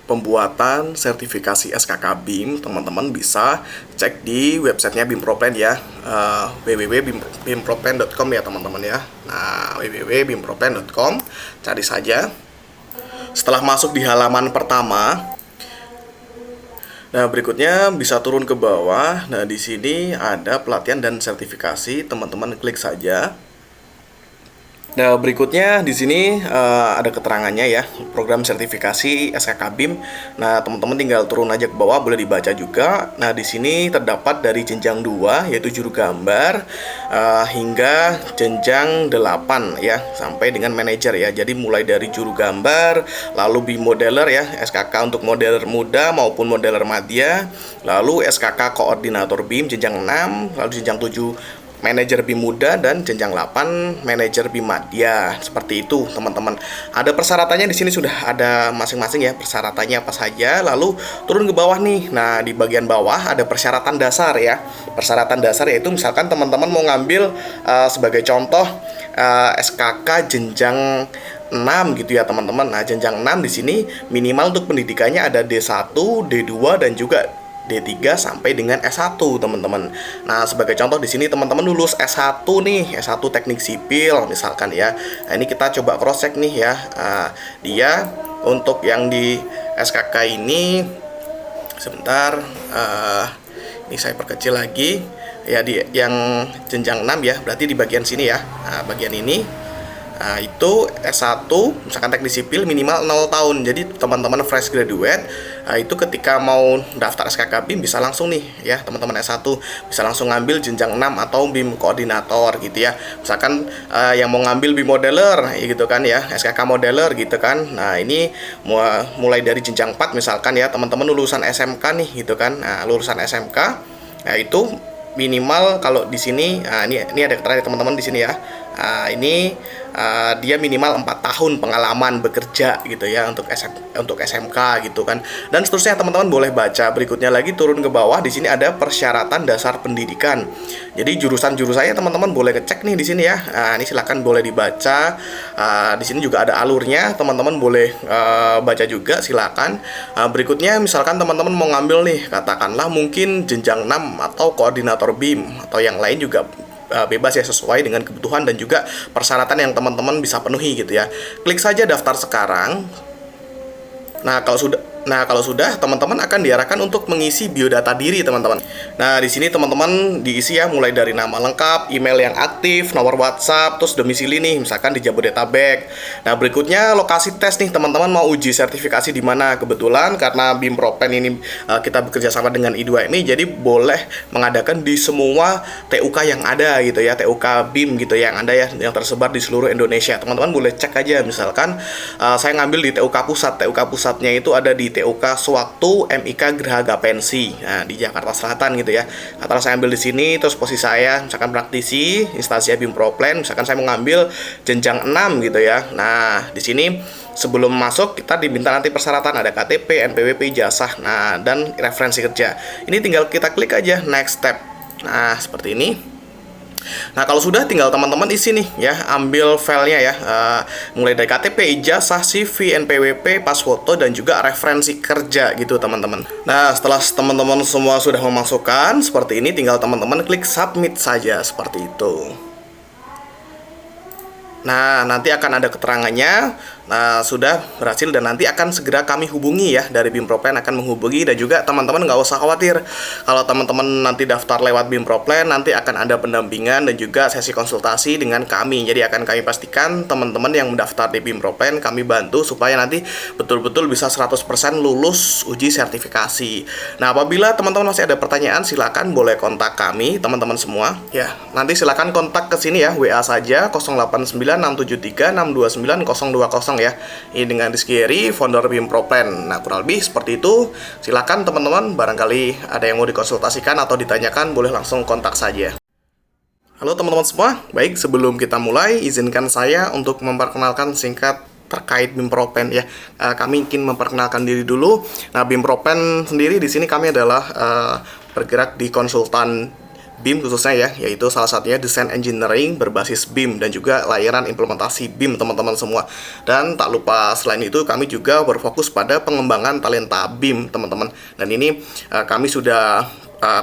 pembuatan sertifikasi SKK BIM, teman-teman bisa cek di websitenya BIMPROPLAN ya, www.bimproplan.com ya teman-teman ya. Nah, www.bimproplan.com, cari saja. Setelah masuk di halaman pertama, nah berikutnya bisa turun ke bawah. Nah di sini ada pelatihan dan sertifikasi, teman-teman klik saja. Nah, berikutnya di sini ada keterangannya ya, program sertifikasi SKK BIM. Nah, teman-teman tinggal turun aja ke bawah, boleh dibaca juga. Nah, di sini terdapat dari jenjang 2 yaitu juru gambar hingga jenjang 8 ya, sampai dengan manajer ya. Jadi mulai dari juru gambar, lalu BIM modeler ya, SKK untuk modeler muda maupun modeler madya, lalu SKK koordinator BIM jenjang 6, lalu jenjang 7 manajer BIM muda, dan jenjang 8 manajer BIM madya. Seperti itu, teman-teman. Ada persyaratannya di sini sudah ada masing-masing ya, persyaratannya apa saja. Lalu turun ke bawah nih. Nah, di bagian bawah ada persyaratan dasar ya. Persyaratan dasar yaitu misalkan teman-teman mau ngambil sebagai contoh SKK jenjang 6 gitu ya, teman-teman. Nah, jenjang 6 di sini minimal untuk pendidikannya ada D1, D2 dan juga D3 sampai dengan S1, teman-teman. Nah, sebagai contoh di sini teman-teman lulus S1 nih, S1 Teknik Sipil misalkan ya. Nah, ini kita coba cross check nih ya. Dia untuk yang di SKK ini sebentar, ini saya perkecil lagi ya, di yang jenjang 6 ya, berarti di bagian sini ya. Nah, bagian ini itu S1 misalkan teknik sipil minimal 0 tahun. Jadi teman-teman fresh graduate itu ketika mau daftar SKK BIM bisa langsung nih ya, teman-teman S1 bisa langsung ngambil jenjang 6 atau BIM koordinator gitu ya. Misalkan yang mau ngambil BIM modeler gitu kan ya, SKK modeler gitu kan. Nah, ini mulai dari jenjang 4 misalkan ya, teman-teman lulusan SMK nih gitu kan. Nah, lulusan SMK, nah itu minimal kalau di sini, ini ada keterangan teman-teman di sini ya. Ini dia minimal 4 tahun pengalaman bekerja gitu ya untuk SMK gitu kan. Dan seterusnya teman-teman boleh baca. Berikutnya lagi turun ke bawah, di sini ada persyaratan dasar pendidikan. Jadi jurusan-jurusannya teman-teman boleh ngecek nih di sini ya. Ini silakan boleh dibaca. Di sini juga ada alurnya, teman-teman boleh baca juga, silakan. Berikutnya misalkan teman-teman mau ngambil nih, katakanlah mungkin jenjang 6 atau koordinator BIM atau yang lain juga bebas ya, sesuai dengan kebutuhan dan juga persyaratan yang teman-teman bisa penuhi gitu ya. Klik saja daftar sekarang. Nah, kalau sudah teman-teman akan diarahkan untuk mengisi biodata diri, teman-teman. Nah, di sini teman-teman diisi ya, mulai dari nama lengkap, email yang aktif, nomor WhatsApp, terus domisili nih, misalkan di Jabodetabek. Nah, berikutnya lokasi tes nih, teman-teman mau uji sertifikasi di mana? Kebetulan karena BIMPROPLAN ini kita bekerja sama dengan I2MI, jadi boleh mengadakan di semua TUK yang ada gitu ya, TUK BIM gitu yang ada ya, yang tersebar di seluruh Indonesia. Teman-teman boleh cek aja, misalkan saya ngambil di TUK pusat. TUK pusatnya itu ada di TUK Sewaktu MIK Geraha Pensi, nah di Jakarta Selatan gitu ya. Katakanlah saya ambil di sini, terus posisi saya misalkan praktisi instansi BIMPROPLAN, misalkan saya mau ngambil jenjang 6 gitu ya. Nah, di sini sebelum masuk kita diminta nanti persyaratan, ada KTP, NPWP, ijazah, nah dan referensi kerja. Ini tinggal kita klik aja next step. Nah, seperti ini. Nah, kalau sudah tinggal teman-teman isi nih ya, ambil filenya ya, mulai dari KTP, ijazah, CV, NPWP, pas foto, dan juga referensi kerja gitu teman-teman. Nah, setelah teman-teman semua sudah memasukkan seperti ini, tinggal teman-teman klik submit saja seperti itu. Nah, nanti akan ada keterangannya. Nah, sudah berhasil dan nanti akan segera kami hubungi ya, dari BIMPROPLAN akan menghubungi. Dan juga teman-teman nggak usah khawatir, kalau teman-teman nanti daftar lewat BIMPROPLAN, nanti akan ada pendampingan dan juga sesi konsultasi dengan kami. Jadi akan kami pastikan teman-teman yang mendaftar di BIMPROPLAN, kami bantu supaya nanti betul-betul bisa 100% lulus uji sertifikasi. Nah, apabila teman-teman masih ada pertanyaan, silakan boleh kontak kami teman-teman semua ya. Nanti silakan kontak ke sini ya, WA saja 089673629020 ya. Ini dengan Rizky Heri, founder BIMPROPLAN. Nah, kurang lebih seperti itu. Silakan teman-teman, barangkali ada yang mau dikonsultasikan atau ditanyakan, boleh langsung kontak saja. Halo teman-teman semua. Baik, sebelum kita mulai, izinkan saya untuk memperkenalkan singkat terkait BIMPROPLAN ya. Kami ingin memperkenalkan diri dulu. Nah, BIMPROPLAN sendiri di sini kami adalah bergerak di konsultan BIM khususnya ya, yaitu salah satunya desain engineering berbasis BIM dan juga layanan implementasi BIM teman-teman semua. Dan tak lupa selain itu kami juga berfokus pada pengembangan talenta BIM teman-teman. Dan ini kami sudah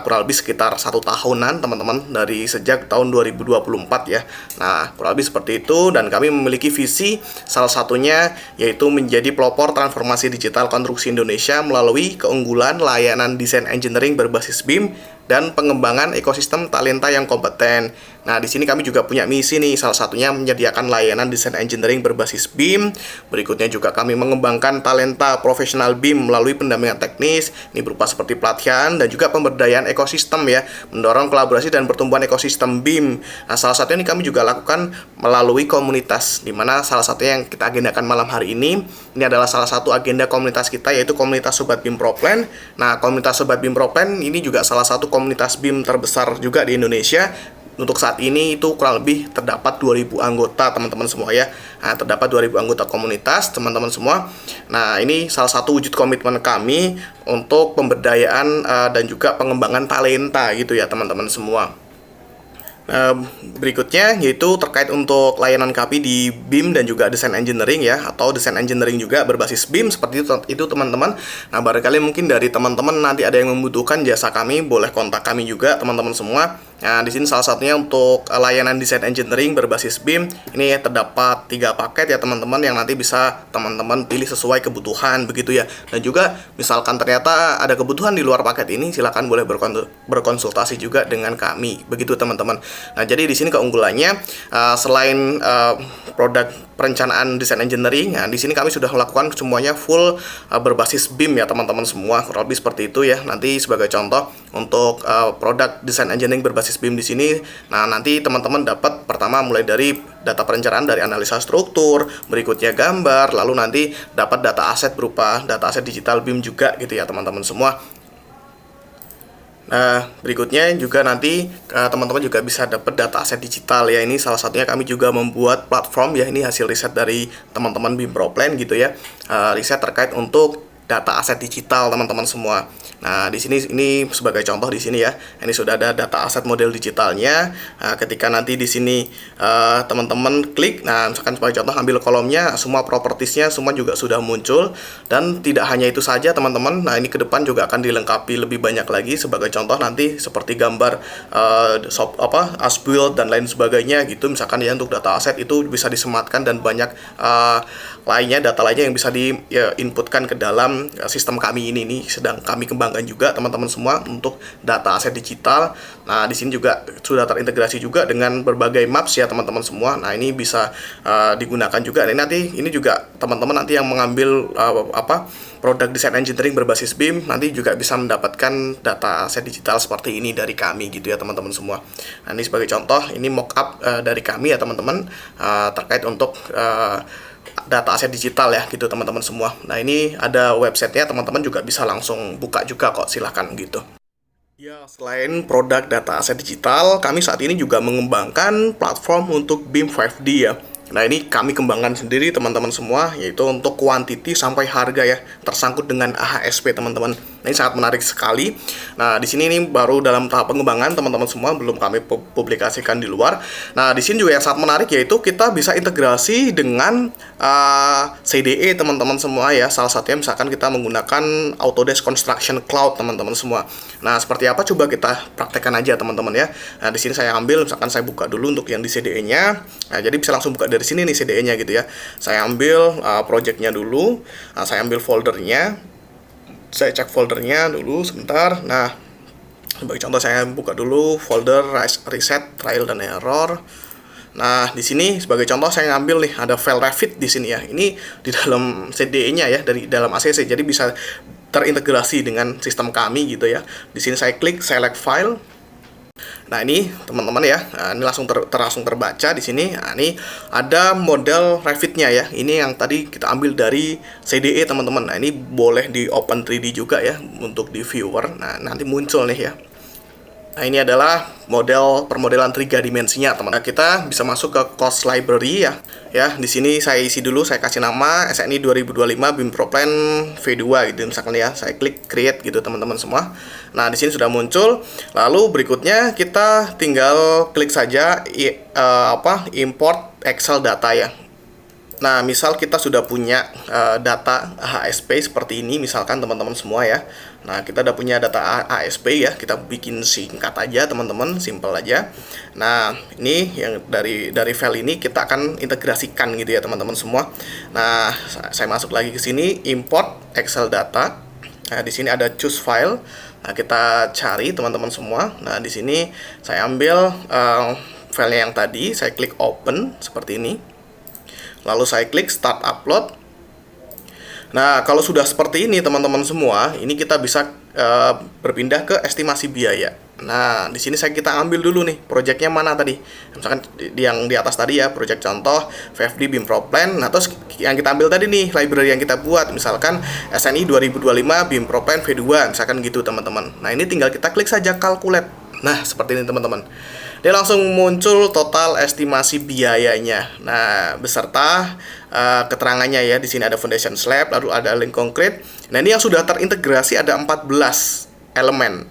kurang lebih sekitar 1 tahunan teman-teman, dari sejak tahun 2024 ya. Nah, kurang lebih seperti itu, dan kami memiliki visi salah satunya yaitu menjadi pelopor transformasi digital konstruksi Indonesia melalui keunggulan layanan desain engineering berbasis BIM dan pengembangan ekosistem talenta yang kompeten. Nah, di sini kami juga punya misi nih, salah satunya menyediakan layanan desain engineering berbasis BIM. Berikutnya juga kami mengembangkan talenta profesional BIM melalui pendampingan teknis, ini berupa seperti pelatihan dan juga pemberdayaan ekosistem ya, mendorong kolaborasi dan pertumbuhan ekosistem BIM. Nah, salah satunya ini kami juga lakukan melalui komunitas, di mana salah satunya yang kita agendakan malam hari ini adalah salah satu agenda komunitas kita, yaitu komunitas Sobat BIM Proplan. Nah, komunitas Sobat BIM Proplan ini juga salah satu komunitas BIM terbesar juga di Indonesia. Untuk saat ini itu kurang lebih terdapat 2000 anggota teman-teman semua ya. Nah, terdapat 2000 anggota komunitas teman-teman semua. Nah, ini salah satu wujud komitmen kami untuk pemberdayaan dan juga pengembangan talenta gitu ya teman-teman semua. Berikutnya yaitu terkait untuk layanan kami di BIM dan juga desain engineering ya, atau desain engineering juga berbasis BIM seperti itu teman-teman. Nah, barangkali mungkin dari teman-teman nanti ada yang membutuhkan jasa kami, boleh kontak kami juga teman-teman semua. Nah, di sini salah satunya untuk layanan desain engineering berbasis BIM ini ya, terdapat 3 paket ya teman-teman, yang nanti bisa teman-teman pilih sesuai kebutuhan begitu ya. Dan juga misalkan ternyata ada kebutuhan di luar paket ini, silakan boleh berkonsultasi juga dengan kami begitu teman-teman. Nah, jadi di sini keunggulannya selain produk perencanaan desain engineering, nah di sini kami sudah melakukan semuanya full berbasis BIM ya teman-teman semua, kurang lebih seperti itu ya. Nanti sebagai contoh untuk produk desain engineering berbasis BIM di sini, nah nanti teman-teman dapat pertama mulai dari data perencanaan dari analisa struktur, berikutnya gambar, lalu nanti dapat data aset berupa data aset digital BIM juga gitu ya teman-teman semua. Nah, berikutnya juga nanti teman-teman juga bisa dapat data aset digital ya. Ini salah satunya kami juga membuat platform ya. Ini hasil riset dari teman-teman BIM Proplan gitu ya. Riset terkait untuk data aset digital teman-teman semua. Nah, di sini ini sebagai contoh di sini ya. Ini sudah ada data aset model digitalnya. Nah, ketika nanti di sini teman-teman klik, nah misalkan sebagai contoh ambil kolomnya, semua propertiesnya semua juga sudah muncul. Dan tidak hanya itu saja teman-teman. Nah, ini ke depan juga akan dilengkapi lebih banyak lagi. Sebagai contoh nanti seperti gambar as build dan lain sebagainya gitu. Misalkan ya untuk data aset itu bisa disematkan dan banyak data lainnya yang bisa diinputkan ke dalam sistem kami ini nih, sedang kami kembangkan juga teman-teman semua untuk data aset digital. Nah, di sini juga sudah terintegrasi juga dengan berbagai maps ya teman-teman semua. Nah, ini bisa digunakan juga. Nah, nanti ini juga teman-teman nanti yang mengambil produk desain engineering berbasis BIM nanti juga bisa mendapatkan data aset digital seperti ini dari kami gitu ya teman-teman semua. Nah, ini sebagai contoh, ini mockup dari kami ya teman-teman terkait untuk data aset digital ya gitu teman-teman semua. Nah, ini ada websitenya, teman-teman juga bisa langsung buka juga kok, silahkan gitu. Ya, selain produk data aset digital, kami saat ini juga mengembangkan platform untuk BIM 5D ya. Nah, ini kami kembangkan sendiri teman-teman semua, yaitu untuk quantity sampai harga ya, tersangkut dengan AHSP teman-teman. Nah, ini sangat menarik sekali. Nah, di sini ini baru dalam tahap pengembangan teman-teman semua, belum kami publikasikan di luar. Nah, di sini juga yang sangat menarik yaitu kita bisa integrasi dengan CDE teman-teman semua ya. Salah satunya misalkan kita menggunakan Autodesk Construction Cloud teman-teman semua. Nah, seperti apa coba kita praktekkan aja teman-teman ya. Nah, di sini saya ambil, misalkan saya buka dulu untuk yang di CDE-nya. Nah, jadi bisa langsung buka dari sini nih CDE-nya gitu ya. Saya ambil project-nya dulu. Nah, saya ambil foldernya. Saya cek foldernya dulu sebentar. Nah, sebagai contoh saya buka dulu folder reset trial dan error. Nah, di sini sebagai contoh saya ngambil nih ada file Revit di sini ya. Ini di dalam CDE-nya ya, dari dalam ACC. Jadi bisa terintegrasi dengan sistem kami gitu ya. Di sini saya klik select file. Nah, ini teman-teman ya, ini langsung terbaca di sini. Nah, ini ada model Revit-nya ya. Ini yang tadi kita ambil dari CDE teman-teman. Nah, ini boleh di Open 3D juga ya untuk di viewer. Nah, nanti muncul nih ya. Nah, ini adalah model permodelan 3 dimensinya, teman. Nah, kita bisa masuk ke course library ya. Ya, di sini saya isi dulu, saya kasih nama SNI 2025 BIM Proplan V2 gitu misalkan ya. Saya klik create gitu, teman-teman semua. Nah, di sini sudah muncul. Lalu berikutnya kita tinggal klik saja import Excel data ya. Nah, misal kita sudah punya data HSP seperti ini, misalkan teman-teman semua ya. Nah, kita udah punya data HSP ya, kita bikin singkat aja teman-teman, simple aja. Nah, ini yang dari file ini kita akan integrasikan gitu ya teman-teman semua. Nah, saya masuk lagi ke sini, import Excel data. Nah, di sini ada choose file. Nah, kita cari teman-teman semua. Nah, di sini saya ambil filenya yang tadi, saya klik open seperti ini. Lalu saya klik start upload. Nah, kalau sudah seperti ini teman-teman semua, ini kita bisa berpindah ke estimasi biaya. Nah, di sini kita ambil dulu nih, proyeknya mana tadi. Misalkan yang di atas tadi ya, proyek contoh VFD BIM Proplan. Nah, terus yang kita ambil tadi nih, library yang kita buat, misalkan SNI 2025 BIM Proplan V2, misalkan gitu teman-teman. Nah, ini tinggal kita klik saja calculate. Nah, seperti ini teman-teman. Dia langsung muncul total estimasi biayanya. Nah, beserta keterangannya ya. Di sini ada foundation slab, lalu ada link konkret. Nah, ini yang sudah terintegrasi ada 14 elemen.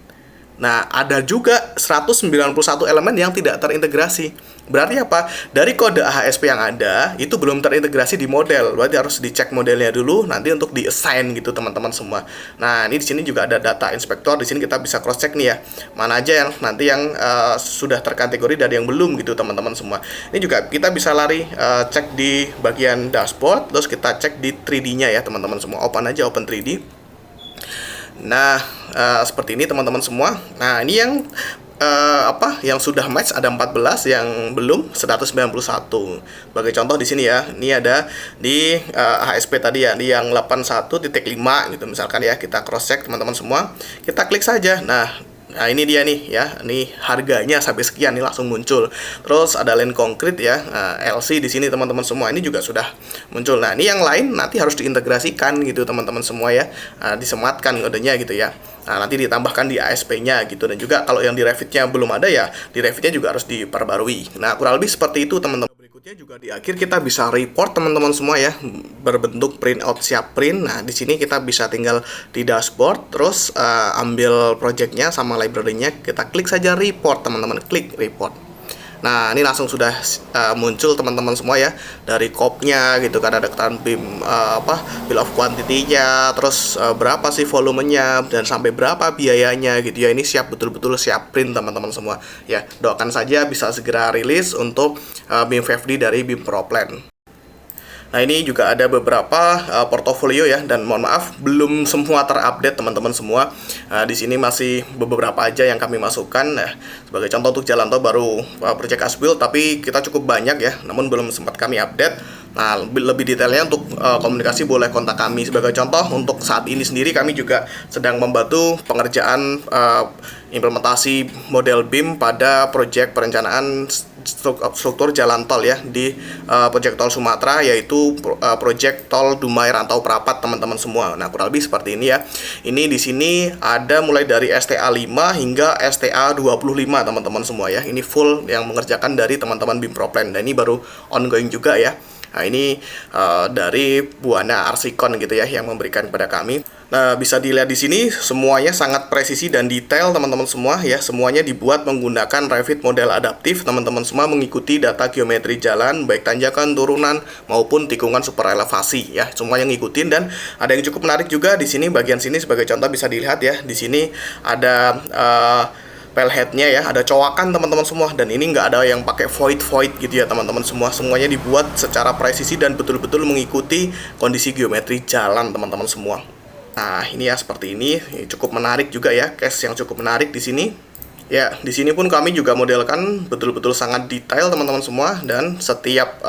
Nah, ada juga 191 elemen yang tidak terintegrasi. Berarti apa? Dari kode HSP yang ada, itu belum terintegrasi di model. Berarti harus dicek modelnya dulu, nanti untuk di-assign gitu teman-teman semua. Nah, ini di sini juga ada data inspector. Di sini kita bisa cross-check nih ya. Mana aja yang nanti yang sudah terkategori dari yang belum gitu teman-teman semua. Ini juga kita bisa lari cek di bagian dashboard, terus kita cek di 3D-nya ya teman-teman semua. Open aja, open 3D. Nah, seperti ini teman-teman semua. Nah, ini yang yang sudah match ada 14, yang belum 191. Sebagai contoh di sini ya, ini ada di HSP tadi ya, di yang 81.5 gitu misalkan ya. Kita cross check teman-teman semua. Kita klik saja. Nah, ini dia nih ya. Ini harganya sampai sekian nih langsung muncul. Terus ada line konkret ya, LC di sini teman-teman semua. Ini juga sudah muncul. Nah, ini yang lain nanti harus diintegrasikan gitu teman-teman semua ya. Disematkan kodenya gitu ya. Nah, nanti ditambahkan di ASP-nya gitu. Dan juga kalau yang di Revit-nya belum ada ya, di Revit-nya juga harus diperbarui. Nah, kurang lebih seperti itu teman-teman. Berikutnya juga di akhir kita bisa report teman-teman semua ya, berbentuk printout siap print. Nah, di sini kita bisa tinggal di dashboard, terus ambil projectnya sama library-nya, kita klik saja report teman-teman, klik report. Nah, ini langsung sudah muncul teman-teman semua ya, dari scope-nya gitu kan, ada keterangan BIM bill of quantity-nya, terus berapa sih volumenya dan sampai berapa biayanya gitu ya. Ini siap, betul-betul siap print teman-teman semua ya. Doakan saja bisa segera rilis untuk BIM VFD dari BIM Proplan. Nah, ini juga ada beberapa portofolio ya, dan mohon maaf belum semua terupdate teman-teman semua. Di sini masih beberapa aja yang kami masukkan. Nah, sebagai contoh untuk jalan tol baru project as-built, tapi kita cukup banyak ya, namun belum sempat kami update. Nah, lebih detailnya untuk komunikasi boleh kontak kami. Sebagai contoh untuk saat ini sendiri kami juga sedang membantu pengerjaan implementasi model BIM pada proyek perencanaan struktur jalan tol ya di proyek tol Sumatera, yaitu proyek tol Dumai Rantau Prapat teman-teman semua. Nah, kurang lebih seperti ini ya. Ini di sini ada mulai dari STA 5 hingga STA 25 teman-teman semua ya. Ini full yang mengerjakan dari teman-teman BIM Proplan. Dan ini baru ongoing juga ya. Nah, ini dari Buana Arsikon gitu ya yang memberikan kepada kami. Nah, bisa dilihat di sini semuanya sangat presisi dan detail teman-teman semua ya. Semuanya dibuat menggunakan Revit model adaptif. Teman-teman semua mengikuti data geometri jalan baik tanjakan, turunan maupun tikungan super elevasi ya. Semua yang ngikutin. Dan ada yang cukup menarik juga di sini, bagian sini sebagai contoh bisa dilihat ya. Di sini ada pelheadnya ya, ada cowakan teman-teman semua, dan ini nggak ada yang pakai void gitu ya teman-teman semua. Semuanya dibuat secara presisi dan betul-betul mengikuti kondisi geometri jalan teman-teman semua. Nah, ini ya seperti ini, cukup menarik juga ya, case yang cukup menarik di sini. Ya, di sini pun kami juga modelkan betul-betul sangat detail teman-teman semua, dan setiap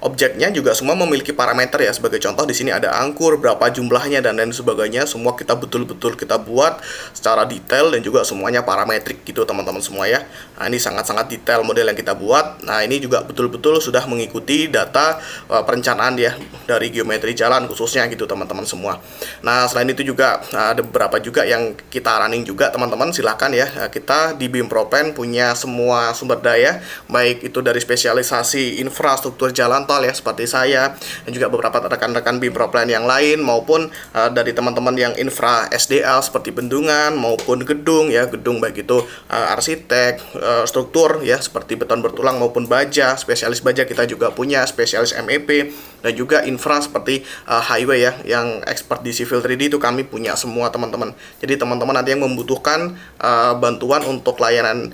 objeknya juga semua memiliki parameter ya. Sebagai contoh di sini ada angkur, berapa jumlahnya dan lain sebagainya. Semua kita betul-betul kita buat secara detail dan juga semuanya parametrik gitu teman-teman semua ya. Nah, ini sangat-sangat detail model yang kita buat. Nah, ini juga betul-betul sudah mengikuti data perencanaan ya dari geometri jalan khususnya gitu teman-teman semua. Nah, selain itu juga ada beberapa juga yang kita running juga teman-teman. Silahkan ya, kita di BIM Proplan punya semua sumber daya, baik itu dari spesialisasi infrastruktur jalan tol ya seperti saya dan juga beberapa rekan-rekan BIM Proplan yang lain, maupun dari teman-teman yang infra SDL seperti bendungan maupun gedung ya, gedung baik itu arsitek, struktur ya seperti beton bertulang maupun baja, spesialis baja kita juga punya, spesialis MEP, dan juga infra seperti highway ya yang expert di civil 3D itu kami punya semua teman-teman. Jadi teman-teman nanti yang membutuhkan bantuan untuk layanan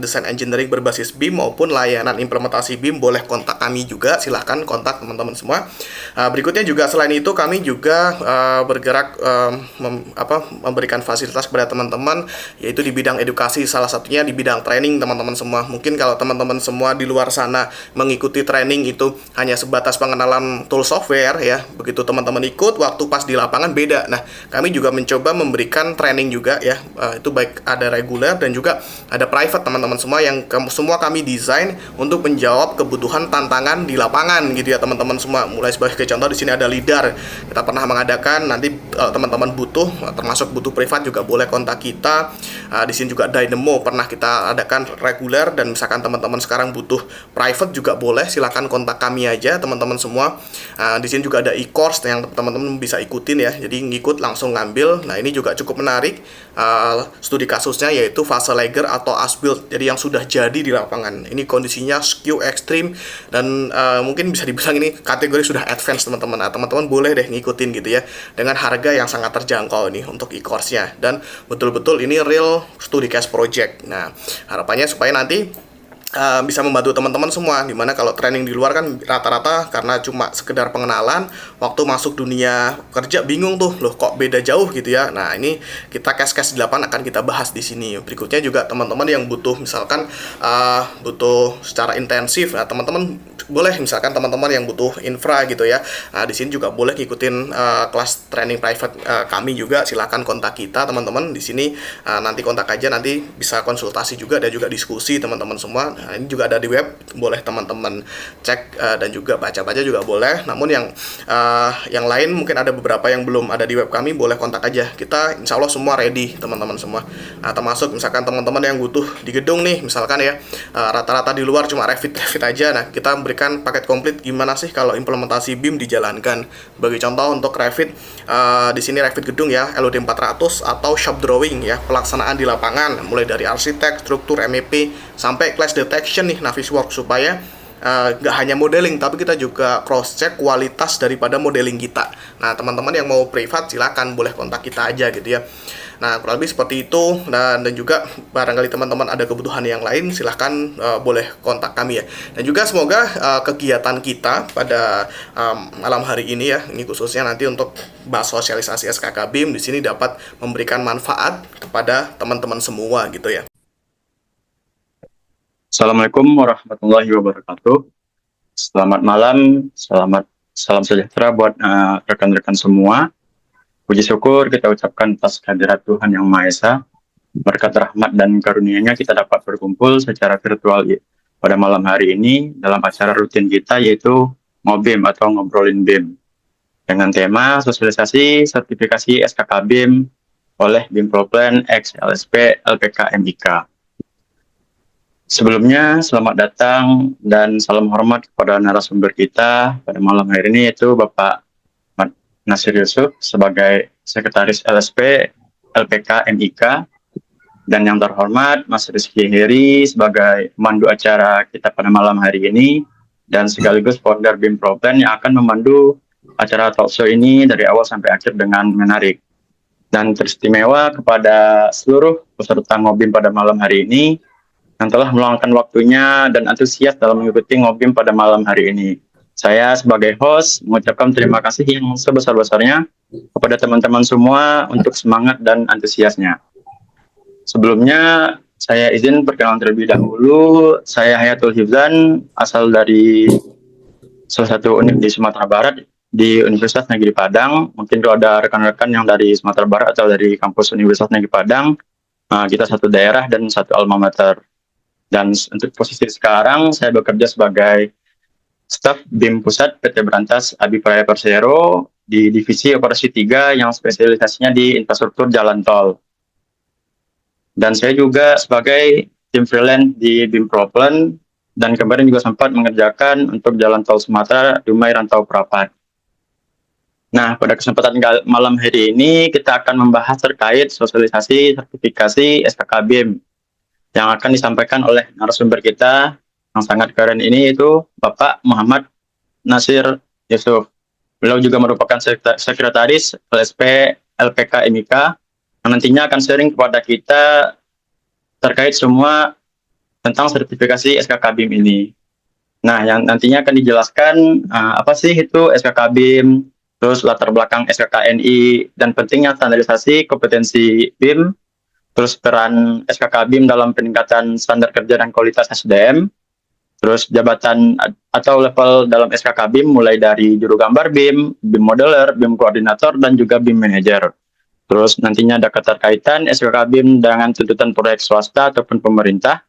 desain engineering berbasis BIM maupun layanan implementasi BIM, boleh kontak kami juga, silahkan kontak teman-teman semua. Berikutnya juga selain itu kami juga bergerak memberikan fasilitas kepada teman-teman, yaitu di bidang edukasi, salah satunya di bidang training teman-teman semua. Mungkin kalau teman-teman semua di luar sana mengikuti training itu hanya sebatas pengenalan tool software ya, begitu teman-teman ikut waktu pas di lapangan beda. Nah, kami juga mencoba memberikan training juga ya, itu baik ada reguler dan juga ada private teman-teman semua, yang semua kami desain untuk menjawab kebutuhan tantangan di lapangan gitu ya teman-teman semua. Mulai sebagai contoh di sini ada LIDAR, kita pernah mengadakan, nanti teman-teman butuh termasuk butuh privat juga boleh kontak kita. Di sini juga Dynamo pernah kita adakan reguler, dan misalkan teman-teman sekarang butuh private juga boleh, silakan kontak kami aja teman-teman semua. Di sini juga ada e-course yang teman-teman bisa ikutin ya, jadi ngikut langsung ngambil. Nah, ini juga cukup menarik studi kasusnya, yaitu fase lager atau as-built, jadi yang sudah jadi di lapangan. Ini kondisinya skew ekstrim dan mungkin bisa dibilang ini kategori sudah advance teman-teman. Nah, teman-teman boleh deh ngikutin gitu ya, dengan harga yang sangat terjangkau nih untuk e-course-nya, dan betul-betul ini real studi case project. Nah, harapannya supaya nanti bisa membantu teman-teman semua, dimana kalau training di luar kan rata-rata karena cuma sekedar pengenalan, waktu masuk dunia kerja bingung tuh, loh kok beda jauh gitu ya. Nah, ini kita case-case 8 akan kita bahas di sini. Berikutnya juga teman-teman yang butuh misalkan butuh secara intensif, nah teman-teman boleh, misalkan teman-teman yang butuh infra gitu ya, di sini juga boleh ngikutin kelas training private kami juga, silakan kontak kita teman-teman di sini. Nanti kontak aja, nanti bisa konsultasi juga dan juga diskusi teman-teman semua. Nah, ini juga ada di web, boleh teman-teman cek dan juga baca-baca juga boleh. Namun yang lain mungkin ada beberapa yang belum ada di web kami, boleh kontak aja. Kita insya Allah semua ready teman-teman semua. Nah, termasuk misalkan teman-teman yang butuh di gedung nih, misalkan ya rata-rata di luar cuma Revit aja. Nah, kita berikan paket komplit gimana sih kalau implementasi BIM dijalankan. Sebagai contoh untuk Revit, di sini Revit gedung ya, LOD 400 atau shop drawing ya, pelaksanaan di lapangan mulai dari arsitek, struktur, MEP sampai class detection nih, Navisworks, supaya nggak hanya modeling tapi kita juga cross check kualitas daripada modeling kita. Nah, teman-teman yang mau privat silakan boleh kontak kita aja gitu ya. Nah, kurang lebih seperti itu, dan juga barangkali teman-teman ada kebutuhan yang lain, silahkan boleh kontak kami ya. Dan juga semoga kegiatan kita pada malam hari ini ya, ini khususnya nanti untuk bahas sosialisasi SKK BIM di sini dapat memberikan manfaat kepada teman-teman semua gitu ya. Assalamualaikum warahmatullahi wabarakatuh. Selamat malam, salam sejahtera buat rekan-rekan semua. Puji syukur kita ucapkan atas kehadirat Tuhan Yang Maha Esa. Berkat rahmat dan karunia-Nya kita dapat berkumpul secara virtual pada malam hari ini dalam acara rutin kita, yaitu Ngobim atau Ngobrolin BIM, dengan tema sosialisasi sertifikasi SKK BIM oleh BIM Proplan X LSP LPK MIK. Sebelumnya, selamat datang dan salam hormat kepada narasumber kita pada malam hari ini, yaitu Bapak Nasir Yusuf sebagai Sekretaris LSP LPK MIK, dan yang terhormat Mas Rizky Heri sebagai pemandu acara kita pada malam hari ini, dan sekaligus founder BIM Proplan yang akan memandu acara talk show ini dari awal sampai akhir dengan menarik. Dan teristimewa kepada seluruh peserta Ngobim pada malam hari ini yang telah meluangkan waktunya dan antusias dalam mengikuti Ngobim pada malam hari ini. Saya sebagai host mengucapkan terima kasih yang sebesar-besarnya kepada teman-teman semua untuk semangat dan antusiasnya. Sebelumnya, saya izin perkenalan terlebih dahulu. Saya Hayatul Hifzan, asal dari salah satu univ di Sumatera Barat di Universitas Negeri Padang. Mungkin kalau ada rekan-rekan yang dari Sumatera Barat atau dari kampus Universitas Negeri Padang, kita satu daerah dan satu alma mater. Dan untuk posisi sekarang saya bekerja sebagai staf BIM Pusat PT Berantas Abipraya Persero di Divisi Operasi 3 yang spesialisasinya di infrastruktur jalan tol. Dan saya juga sebagai tim freelance di BIM Proplan dan kemarin juga sempat mengerjakan untuk jalan tol Sumatera Dumai Rantau Prapat. Nah, pada kesempatan malam hari ini kita akan membahas terkait sosialisasi sertifikasi SKK BIM yang akan disampaikan oleh narasumber kita yang sangat keren ini, itu Bapak Muhammad Nasir Yusuf. Beliau juga merupakan sekretaris LSP LPK MIK yang nantinya akan sharing kepada kita terkait semua tentang sertifikasi SKK BIM ini. Nah, yang nantinya akan dijelaskan apa sih itu SKK BIM, terus latar belakang SKKNI, dan pentingnya standarisasi kompetensi BIM, terus peran SKK BIM dalam peningkatan standar kerja dan kualitas SDM, terus jabatan atau level dalam SKK BIM mulai dari juru gambar BIM, BIM modeler, BIM koordinator, dan juga BIM manager. Terus nantinya ada keterkaitan SKK BIM dengan tuntutan proyek swasta ataupun pemerintah,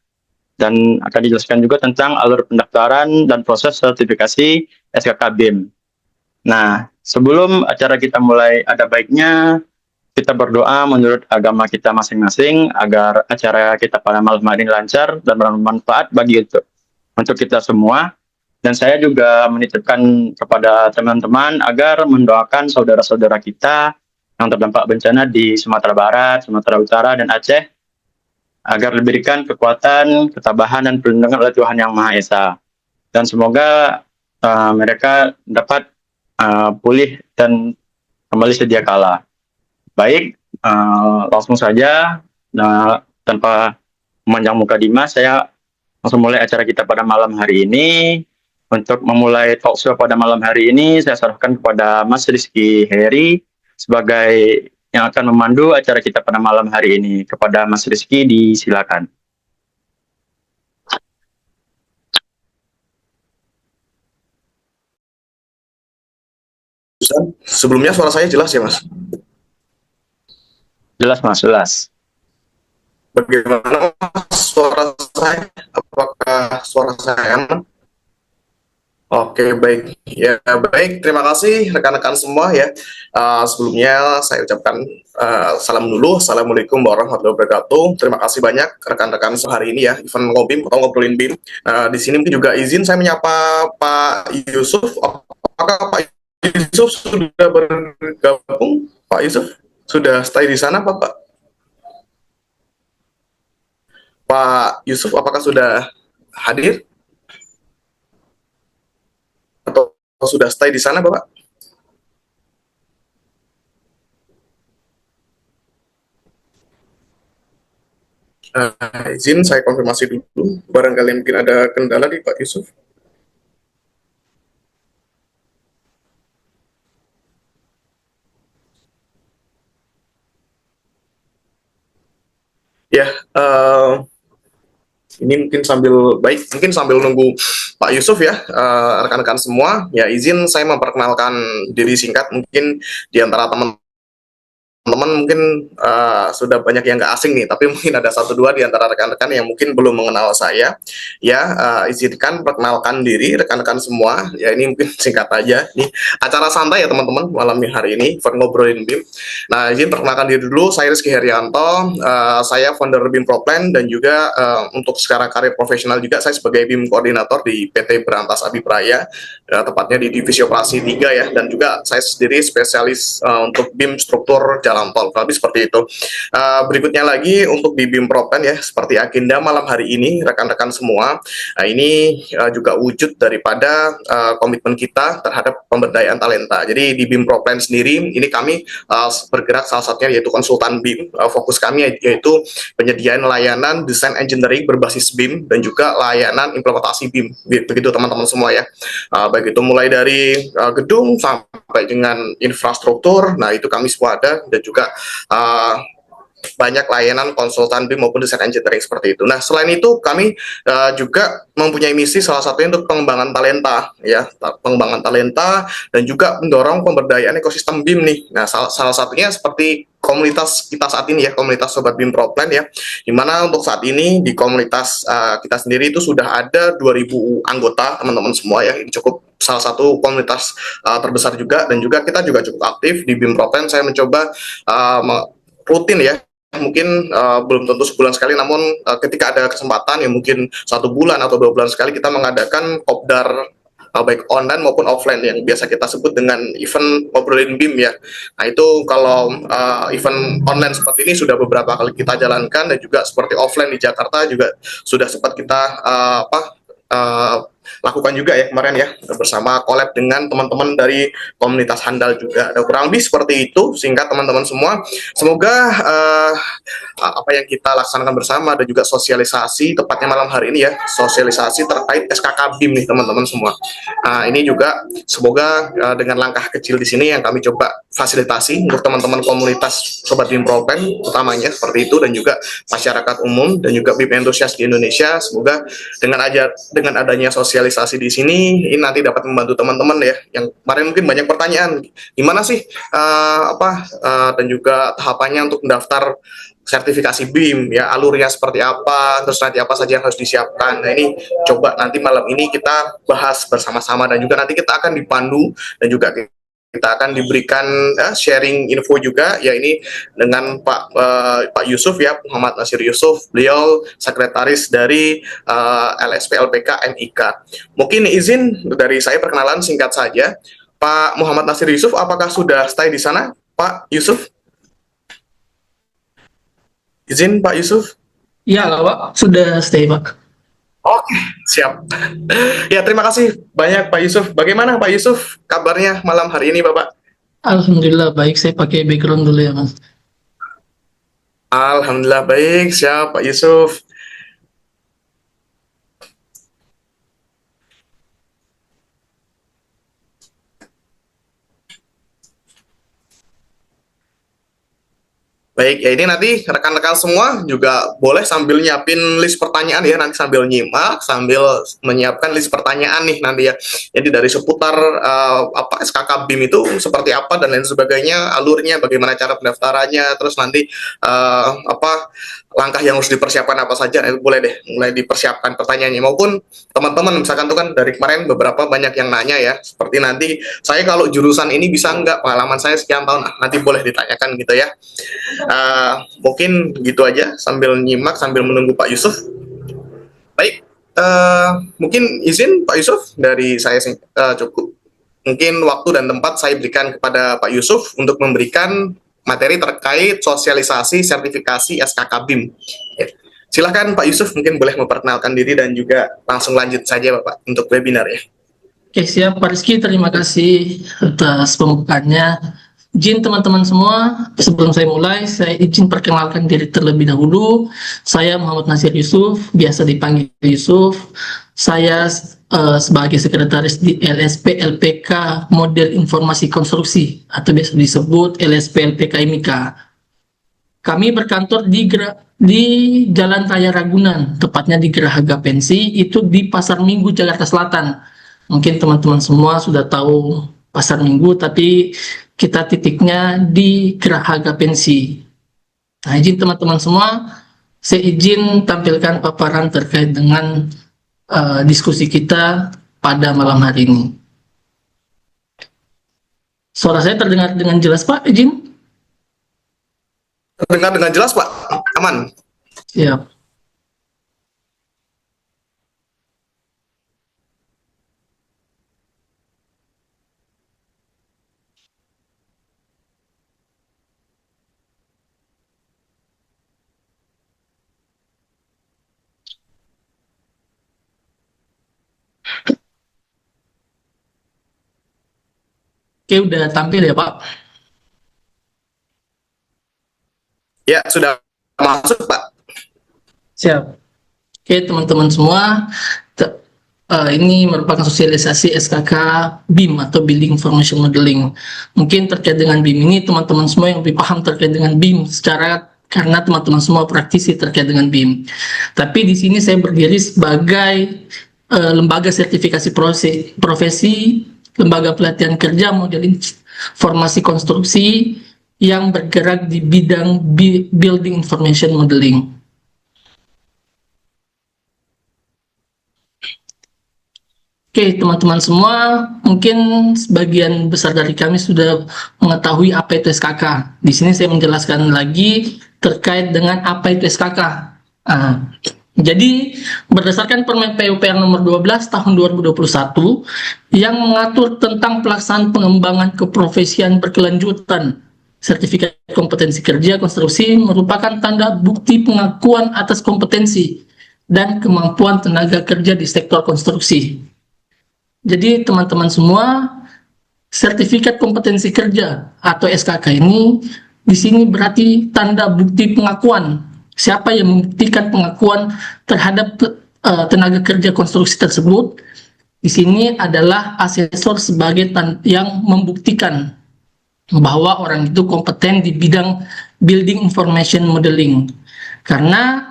dan akan dijelaskan juga tentang alur pendaftaran dan proses sertifikasi SKK BIM. Nah, sebelum acara kita mulai, ada baiknya kita berdoa menurut agama kita masing-masing agar acara kita pada malam hari ini lancar dan bermanfaat bagi untuk kita semua. Dan saya juga menitipkan kepada teman-teman agar mendoakan saudara-saudara kita yang terdampak bencana di Sumatera Barat, Sumatera Utara, dan Aceh agar diberikan kekuatan, ketabahan, dan perlindungan oleh Tuhan Yang Maha Esa. Dan semoga mereka dapat pulih dan kembali sedia kala. Baik, langsung saja, tanpa memanjang muka Dimas, saya langsung mulai acara kita pada malam hari ini. Untuk memulai talk show pada malam hari ini, saya serahkan kepada Mas Rizky Heri sebagai yang akan memandu acara kita pada malam hari ini. Kepada Mas Rizky, disilakan. Sebelumnya suara saya jelas ya, Mas? Jelas, Mas, jelas. Bagaimana suara saya? Apakah suara saya aman? Oke, baik. Ya, baik. Terima kasih rekan-rekan semua ya. Sebelumnya saya ucapkan salam dulu. Assalamualaikum warahmatullahi wabarakatuh. Terima kasih banyak rekan-rekan sehari ini ya, event ngobim atau ngobrolin BIM. Di sini mungkin juga izin saya menyapa Pak Yusuf. Apakah Pak Yusuf sudah bergabung? Pak Yusuf sudah stay di sana, Pak? Pak Yusuf, apakah sudah hadir? Atau sudah stay di sana, Bapak? Izin saya konfirmasi dulu. Barangkali mungkin ada kendala di Pak Yusuf. Ya, ini mungkin mungkin sambil nunggu Pak Yusuf ya, rekan-rekan semua. Ya, izin saya memperkenalkan diri singkat. Mungkin di antara teman-teman mungkin sudah banyak yang nggak asing nih, tapi mungkin ada satu dua di antara rekan-rekan yang mungkin belum mengenal saya. Ya, izinkan perkenalkan diri rekan-rekan semua. Ya, ini mungkin singkat aja. Ini acara santai ya teman-teman malam hari ini, for ngobrolin BIM. Nah, izin perkenalkan diri dulu. Saya Rizky Herianto. Saya founder BIM Proplan dan juga untuk sekarang karir profesional juga saya sebagai BIM koordinator di PT Berantas Abipraya, tepatnya di divisi operasi 3 ya, dan juga saya sendiri spesialis untuk BIM struktur jalan tol, lebih seperti itu. Berikutnya lagi untuk di BIM Proplan ya, seperti agenda malam hari ini rekan-rekan semua, ini juga wujud daripada komitmen kita terhadap pemberdayaan talenta. Jadi di BIM Proplan sendiri ini kami bergerak salah satunya yaitu konsultan BIM. Fokus kami yaitu penyediaan layanan desain engineering berbasis BIM dan juga layanan implementasi BIM. Begitu teman-teman semua ya. Baik itu mulai dari gedung sampai dengan infrastruktur. Nah, itu kami semua ada, dan juga banyak layanan konsultan BIM maupun desain engineering seperti itu. Nah, selain itu kami juga mempunyai misi salah satunya untuk pengembangan talenta ya, pengembangan talenta dan juga mendorong pemberdayaan ekosistem BIM nih. Nah, salah satunya seperti komunitas kita saat ini ya, komunitas Sobat BIM Proplan ya, dimana untuk saat ini di komunitas kita sendiri itu sudah ada 2.000 anggota teman-teman semua ya, ini cukup salah satu komunitas terbesar juga, dan juga kita juga cukup aktif di BIM Proplan. Saya mencoba rutin ya, mungkin belum tentu sebulan sekali, namun ketika ada kesempatan ya mungkin 1 bulan atau 2 bulan sekali kita mengadakan kopdar baik online maupun offline yang biasa kita sebut dengan event ngobrolin BIM ya. Nah itu kalau event online seperti ini sudah beberapa kali kita jalankan, dan juga seperti offline di Jakarta juga sudah sempat kita lakukan juga ya kemarin ya, bersama collab dengan teman-teman dari komunitas handal juga. Ada kurang lebih seperti itu sehingga teman-teman semua, semoga apa yang kita laksanakan bersama dan juga sosialisasi, tepatnya malam hari ini ya, sosialisasi terkait SKK BIM nih teman-teman semua. Ini juga semoga dengan langkah kecil di sini yang kami coba fasilitasi untuk teman-teman komunitas Sobat BIM Proplan utamanya seperti itu, dan juga masyarakat umum dan juga BIM entusias di Indonesia. Semoga dengan adanya sosialisasi di sini ini nanti dapat membantu teman-teman ya, yang kemarin mungkin banyak pertanyaan gimana sih dan juga tahapannya untuk mendaftar sertifikasi BIM ya, alurnya seperti apa, terus nanti apa saja yang harus disiapkan. Nah ini coba nanti malam ini kita bahas bersama-sama, dan juga nanti kita akan dipandu dan juga kita akan diberikan sharing info juga ya, ini dengan Pak Yusuf ya, Muhammad Nasir Yusuf, beliau sekretaris dari LSP LPK MIK. Mungkin izin dari saya perkenalan singkat saja, Pak Muhammad Nasir Yusuf, apakah sudah stay di sana, Pak Yusuf? Izin Pak Yusuf? Iya lah Pak, sudah stay Pak. Oke, siap. Ya, terima kasih banyak Pak Yusuf. Bagaimana Pak Yusuf kabarnya malam hari ini Bapak? Alhamdulillah baik, saya pakai background dulu ya Mas. Alhamdulillah baik, siap Pak Yusuf. Baik, ya ini nanti rekan-rekan semua juga boleh sambil nyiapin list pertanyaan ya, nanti sambil nyimak, sambil menyiapkan list pertanyaan nih nanti ya. Jadi dari seputar SKK BIM itu seperti apa dan lain sebagainya, alurnya, bagaimana cara pendaftarannya, terus nanti langkah yang harus dipersiapkan apa saja, itu boleh deh mulai dipersiapkan pertanyaannya. Maupun teman-teman misalkan tuh kan dari kemarin beberapa banyak yang nanya ya, seperti nanti saya kalau jurusan ini bisa nggak, pengalaman saya sekian tahun, nanti boleh ditanyakan gitu ya. Mungkin gitu aja sambil nyimak sambil menunggu Pak Yusuf. Baik, mungkin izin Pak Yusuf dari saya cukup. Mungkin waktu dan tempat saya berikan kepada Pak Yusuf untuk memberikan materi terkait sosialisasi sertifikasi SKK BIM. Ya. Silakan Pak Yusuf, mungkin boleh memperkenalkan diri dan juga langsung lanjut saja Bapak untuk webinar ya. Oke siap Pak Rizky, terima kasih atas pembukaannya. Izin teman-teman semua, sebelum saya mulai, saya izin perkenalkan diri terlebih dahulu. Saya Muhammad Nasir Yusuf, biasa dipanggil Yusuf. Saya sebagai sekretaris di LSP LPK Model Informasi Konstruksi, atau biasa disebut LSP LPK MIK. Kami berkantor di Jalan Raya Ragunan, tepatnya di Geraha Pensi, itu di Pasar Minggu, Jakarta Selatan. Mungkin teman-teman semua sudah tahu Pasar Minggu, tapi kita titiknya di Geraha Pensi. Nah, izin teman-teman semua, saya izin tampilkan paparan terkait dengan diskusi kita pada malam hari ini. Suara saya terdengar dengan jelas Pak, izin? Terdengar dengan jelas Pak, aman? Siap. Oke, udah tampil ya Pak? Ya, sudah masuk Pak. Siap. Oke, teman-teman semua, ini merupakan sosialisasi SKK BIM atau Building Information Modeling. Mungkin terkait dengan BIM ini, teman-teman semua yang lebih paham terkait dengan BIM secara karena teman-teman semua praktisi terkait dengan BIM. Tapi di sini saya berdiri sebagai lembaga sertifikasi profesi, lembaga pelatihan kerja model informasi konstruksi yang bergerak di bidang building information modeling. Oke, teman-teman semua, mungkin sebagian besar dari kami sudah mengetahui apa itu SKK. Di sini saya menjelaskan lagi terkait dengan apa itu SKK. Jadi, berdasarkan Permen PUPR nomor 12 tahun 2021 yang mengatur tentang pelaksanaan pengembangan keprofesian berkelanjutan, sertifikat kompetensi kerja konstruksi merupakan tanda bukti pengakuan atas kompetensi dan kemampuan tenaga kerja di sektor konstruksi. Jadi teman-teman semua, sertifikat kompetensi kerja atau SKK ini di sini berarti tanda bukti pengakuan. Siapa yang membuktikan pengakuan terhadap tenaga kerja konstruksi tersebut? Di sini adalah asesor sebagai yang membuktikan bahwa orang itu kompeten di bidang building information modeling. Karena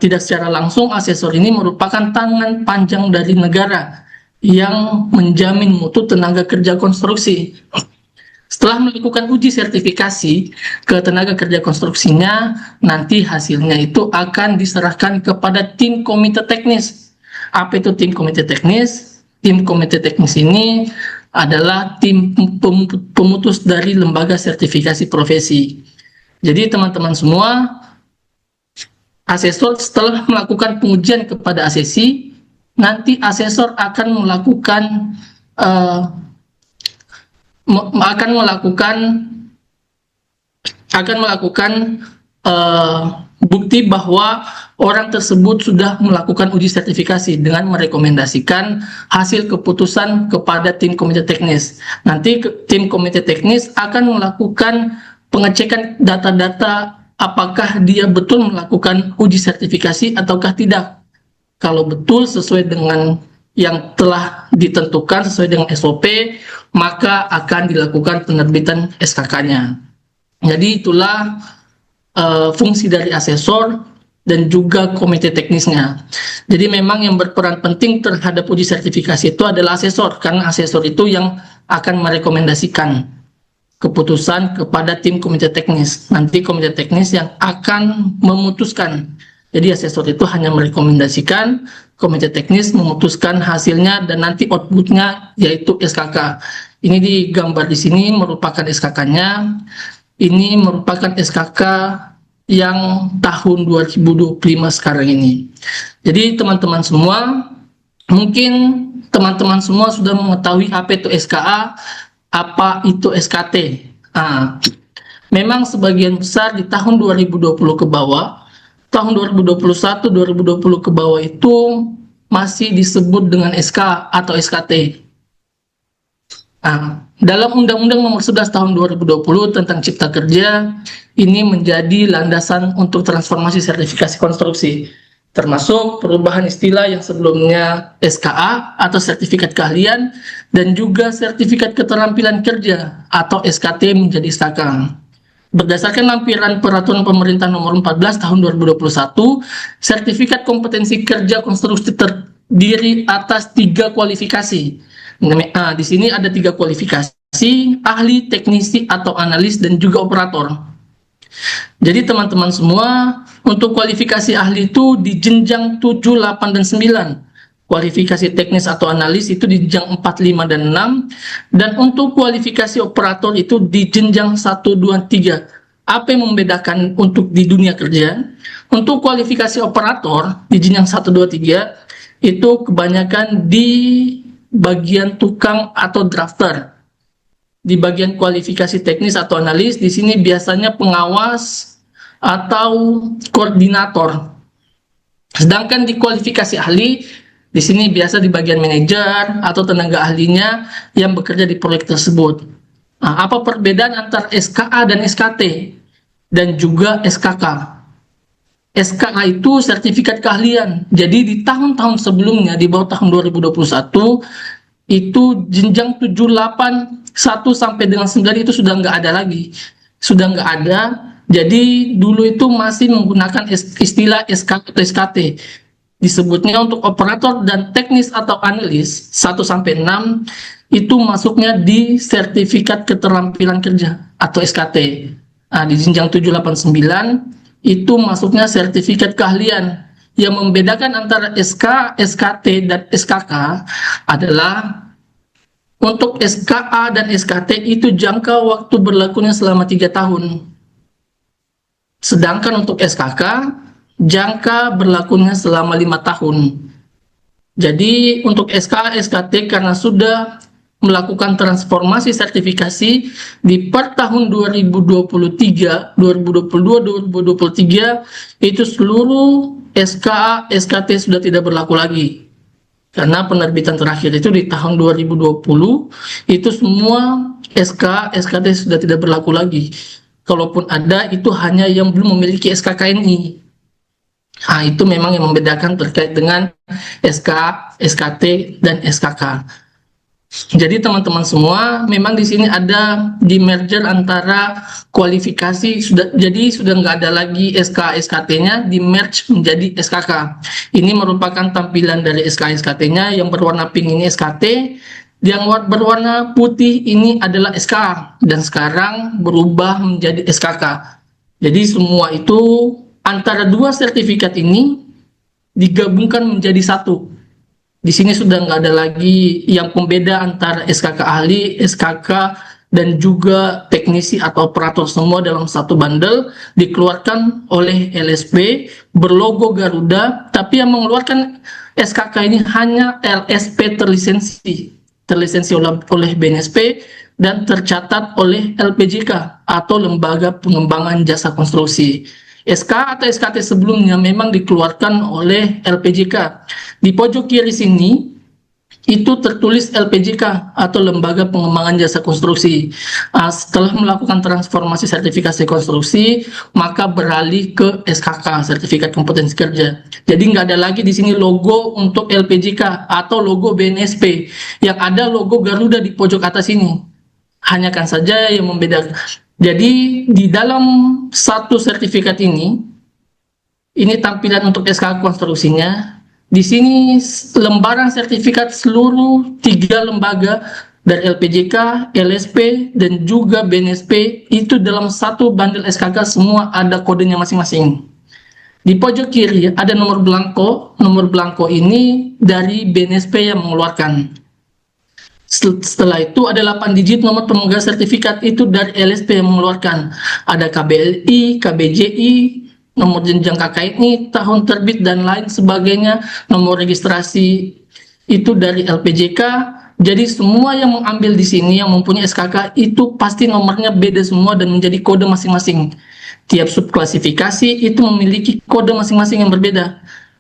tidak secara langsung asesor ini merupakan tangan panjang dari negara yang menjamin mutu tenaga kerja konstruksi. Setelah melakukan uji sertifikasi ke tenaga kerja konstruksinya, nanti hasilnya itu akan diserahkan kepada tim komite teknis. Apa itu tim komite teknis? Tim komite teknis ini adalah tim pemutus dari lembaga sertifikasi profesi. Jadi teman-teman semua, asesor setelah melakukan pengujian kepada asesi, nanti asesor akan melakukan bukti bahwa orang tersebut sudah melakukan uji sertifikasi dengan merekomendasikan hasil keputusan kepada tim komite teknis. Nanti tim komite teknis akan melakukan pengecekan data-data apakah dia betul melakukan uji sertifikasi ataukah tidak. Kalau betul sesuai dengan yang telah ditentukan sesuai dengan SOP, maka akan dilakukan penerbitan SKK-nya. Jadi itulah fungsi dari asesor dan juga komite teknisnya. Jadi memang yang berperan penting terhadap uji sertifikasi itu adalah asesor, karena asesor itu yang akan merekomendasikan keputusan kepada tim komite teknis. Nanti komite teknis yang akan memutuskan. Jadi asesor itu hanya merekomendasikan, komite teknis memutuskan hasilnya, dan nanti outputnya yaitu SKK. Ini digambar di sini merupakan SKK-nya. Ini merupakan SKK yang tahun 2025 sekarang ini. Jadi teman-teman semua, mungkin teman-teman semua sudah mengetahui apa itu SKA, apa itu SKT. Memang sebagian besar di tahun 2020 ke bawah, tahun 2021, 2020 ke bawah itu masih disebut dengan SK atau SKT. Dalam Undang-Undang Nomor 11 Tahun 2020 tentang Cipta Kerja, ini menjadi landasan untuk transformasi sertifikasi konstruksi, termasuk perubahan istilah yang sebelumnya SKA atau sertifikat keahlian dan juga sertifikat keterampilan kerja atau SKT menjadi SKK. Berdasarkan lampiran Peraturan Pemerintah Nomor 14 Tahun 2021, sertifikat kompetensi kerja konstruksi terdiri atas 3 kualifikasi. Di sini ada 3 kualifikasi: ahli, teknisi, atau analis, dan juga operator. Jadi teman-teman semua, untuk kualifikasi ahli itu di jenjang 7, 8, dan 9. Kualifikasi teknis atau analis itu di jenjang 4, 5, dan 6. Dan untuk kualifikasi operator itu di jenjang 1, 2, 3. Apa yang membedakan untuk di dunia kerja? Untuk kualifikasi operator di jenjang 1, 2, 3 itu kebanyakan di bagian tukang atau drafter. Di bagian kualifikasi teknis atau analis, di sini biasanya pengawas atau koordinator. Sedangkan di kualifikasi ahli, di sini biasa di bagian manajer atau tenaga ahlinya yang bekerja di proyek tersebut. Apa perbedaan antara SKA dan SKT dan juga SKK? SKA itu sertifikat keahlian. Jadi di tahun-tahun sebelumnya, di bawah tahun 2021, itu jenjang 7, 8, 1 sampai dengan 9 itu sudah nggak ada lagi. Sudah nggak ada, Jadi dulu itu masih menggunakan istilah SK atau SKT. Disebutnya untuk operator dan teknis atau analis 1-6 itu masuknya di sertifikat keterampilan kerja atau SKT. Nah, di jenjang 789 itu masuknya sertifikat keahlian. Yang membedakan antara SK, SKT, dan SKK adalah untuk SKA dan SKT itu jangka waktu berlakunya selama 3 tahun. Sedangkan untuk SKK, jangka berlakunya selama 5 tahun. Jadi untuk SKA, SKT karena sudah melakukan transformasi sertifikasi di per tahun 2023, 2022, 2023 itu seluruh SKA, SKT sudah tidak berlaku lagi. Karena penerbitan terakhir itu di tahun 2020, itu semua SK, SKT sudah tidak berlaku lagi. Kalaupun ada, itu hanya yang belum memiliki SKKNI. Nah, itu memang yang membedakan terkait dengan SK, SKT, dan SKK. Jadi teman-teman semua, memang di sini ada di merger antara kualifikasi, jadi sudah nggak ada lagi SK SKT-nya, di merge menjadi SKK. Ini merupakan tampilan dari SK SKT-nya, yang berwarna pink ini SKT, yang berwarna putih ini adalah SK, dan sekarang berubah menjadi SKK. Jadi semua itu antara dua sertifikat ini digabungkan menjadi satu. Di sini sudah nggak ada lagi yang pembeda antara SKK ahli, SKK, dan juga teknisi atau operator, semua dalam satu bundle dikeluarkan oleh LSP berlogo Garuda, tapi yang mengeluarkan SKK ini hanya LSP terlisensi oleh BNSP dan tercatat oleh LPJK atau Lembaga Pengembangan Jasa Konstruksi. SK atau SKT sebelumnya memang dikeluarkan oleh LPJK. Di pojok kiri sini itu tertulis LPJK atau Lembaga Pengembangan Jasa Konstruksi. Setelah melakukan transformasi sertifikasi konstruksi, maka beralih ke SKK, Sertifikat Kompetensi Kerja. Jadi nggak ada lagi di sini logo untuk LPJK atau logo BNSP. Yang ada logo Garuda di pojok atas ini. Hanya kan saja yang membedakan. Jadi di dalam satu sertifikat ini tampilan untuk SK konstruksinya. Di sini lembaran sertifikat seluruh 3 lembaga dari LPJK, LSP, dan juga BNSP itu dalam satu bundle SKK semua ada kodenya masing-masing. Di pojok kiri ada nomor belangko ini dari BNSP yang mengeluarkan. Setelah itu ada 8 digit nomor pemegang sertifikat itu dari LSP yang mengeluarkan. Ada KBLI, KBJI, nomor jenjang KKNI, tahun terbit dan lain sebagainya, nomor registrasi itu dari LPJK. Jadi semua yang mengambil di sini yang mempunyai SKK itu pasti nomornya beda semua dan menjadi kode masing-masing. Tiap subklasifikasi itu memiliki kode masing-masing yang berbeda.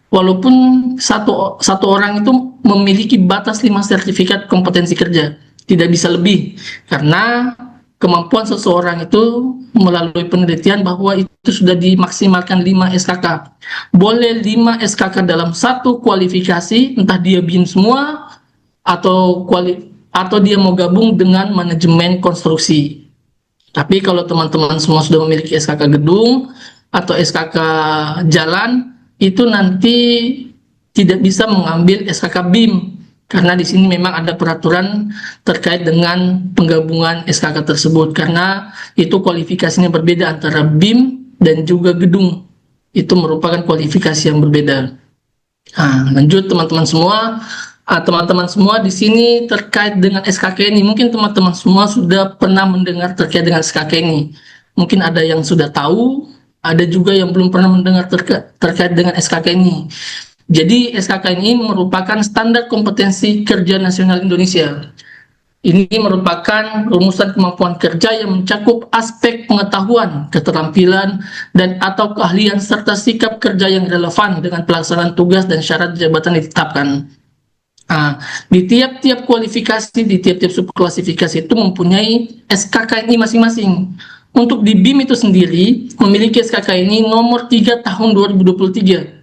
Walaupun satu orang itu memiliki batas 5 sertifikat kompetensi kerja, tidak bisa lebih, karena kemampuan seseorang itu melalui penelitian bahwa itu sudah dimaksimalkan 5 SKK. Boleh 5 SKK dalam satu kualifikasi, entah dia BIM semua atau dia mau gabung dengan manajemen konstruksi. Tapi kalau teman-teman semua sudah memiliki SKK gedung atau SKK jalan, itu nanti tidak bisa mengambil SKK BIM karena di sini memang ada peraturan terkait dengan penggabungan SKK tersebut, karena itu kualifikasinya berbeda antara BIM dan juga gedung, itu merupakan kualifikasi yang berbeda. Nah, lanjut teman-teman semua, di sini terkait dengan SKK ini, mungkin teman-teman semua sudah pernah mendengar terkait dengan SKK ini. Mungkin ada yang sudah tahu, ada juga yang belum pernah mendengar terkait dengan SKK ini. Jadi SKK ini merupakan Standar Kompetensi Kerja Nasional Indonesia. Ini merupakan rumusan kemampuan kerja yang mencakup aspek pengetahuan, keterampilan, dan atau keahlian serta sikap kerja yang relevan dengan pelaksanaan tugas dan syarat jabatan ditetapkan. Di tiap-tiap kualifikasi, di tiap-tiap subklasifikasi itu mempunyai SKK ini masing-masing. Untuk di BIM itu sendiri memiliki SKK ini nomor 3 tahun 2023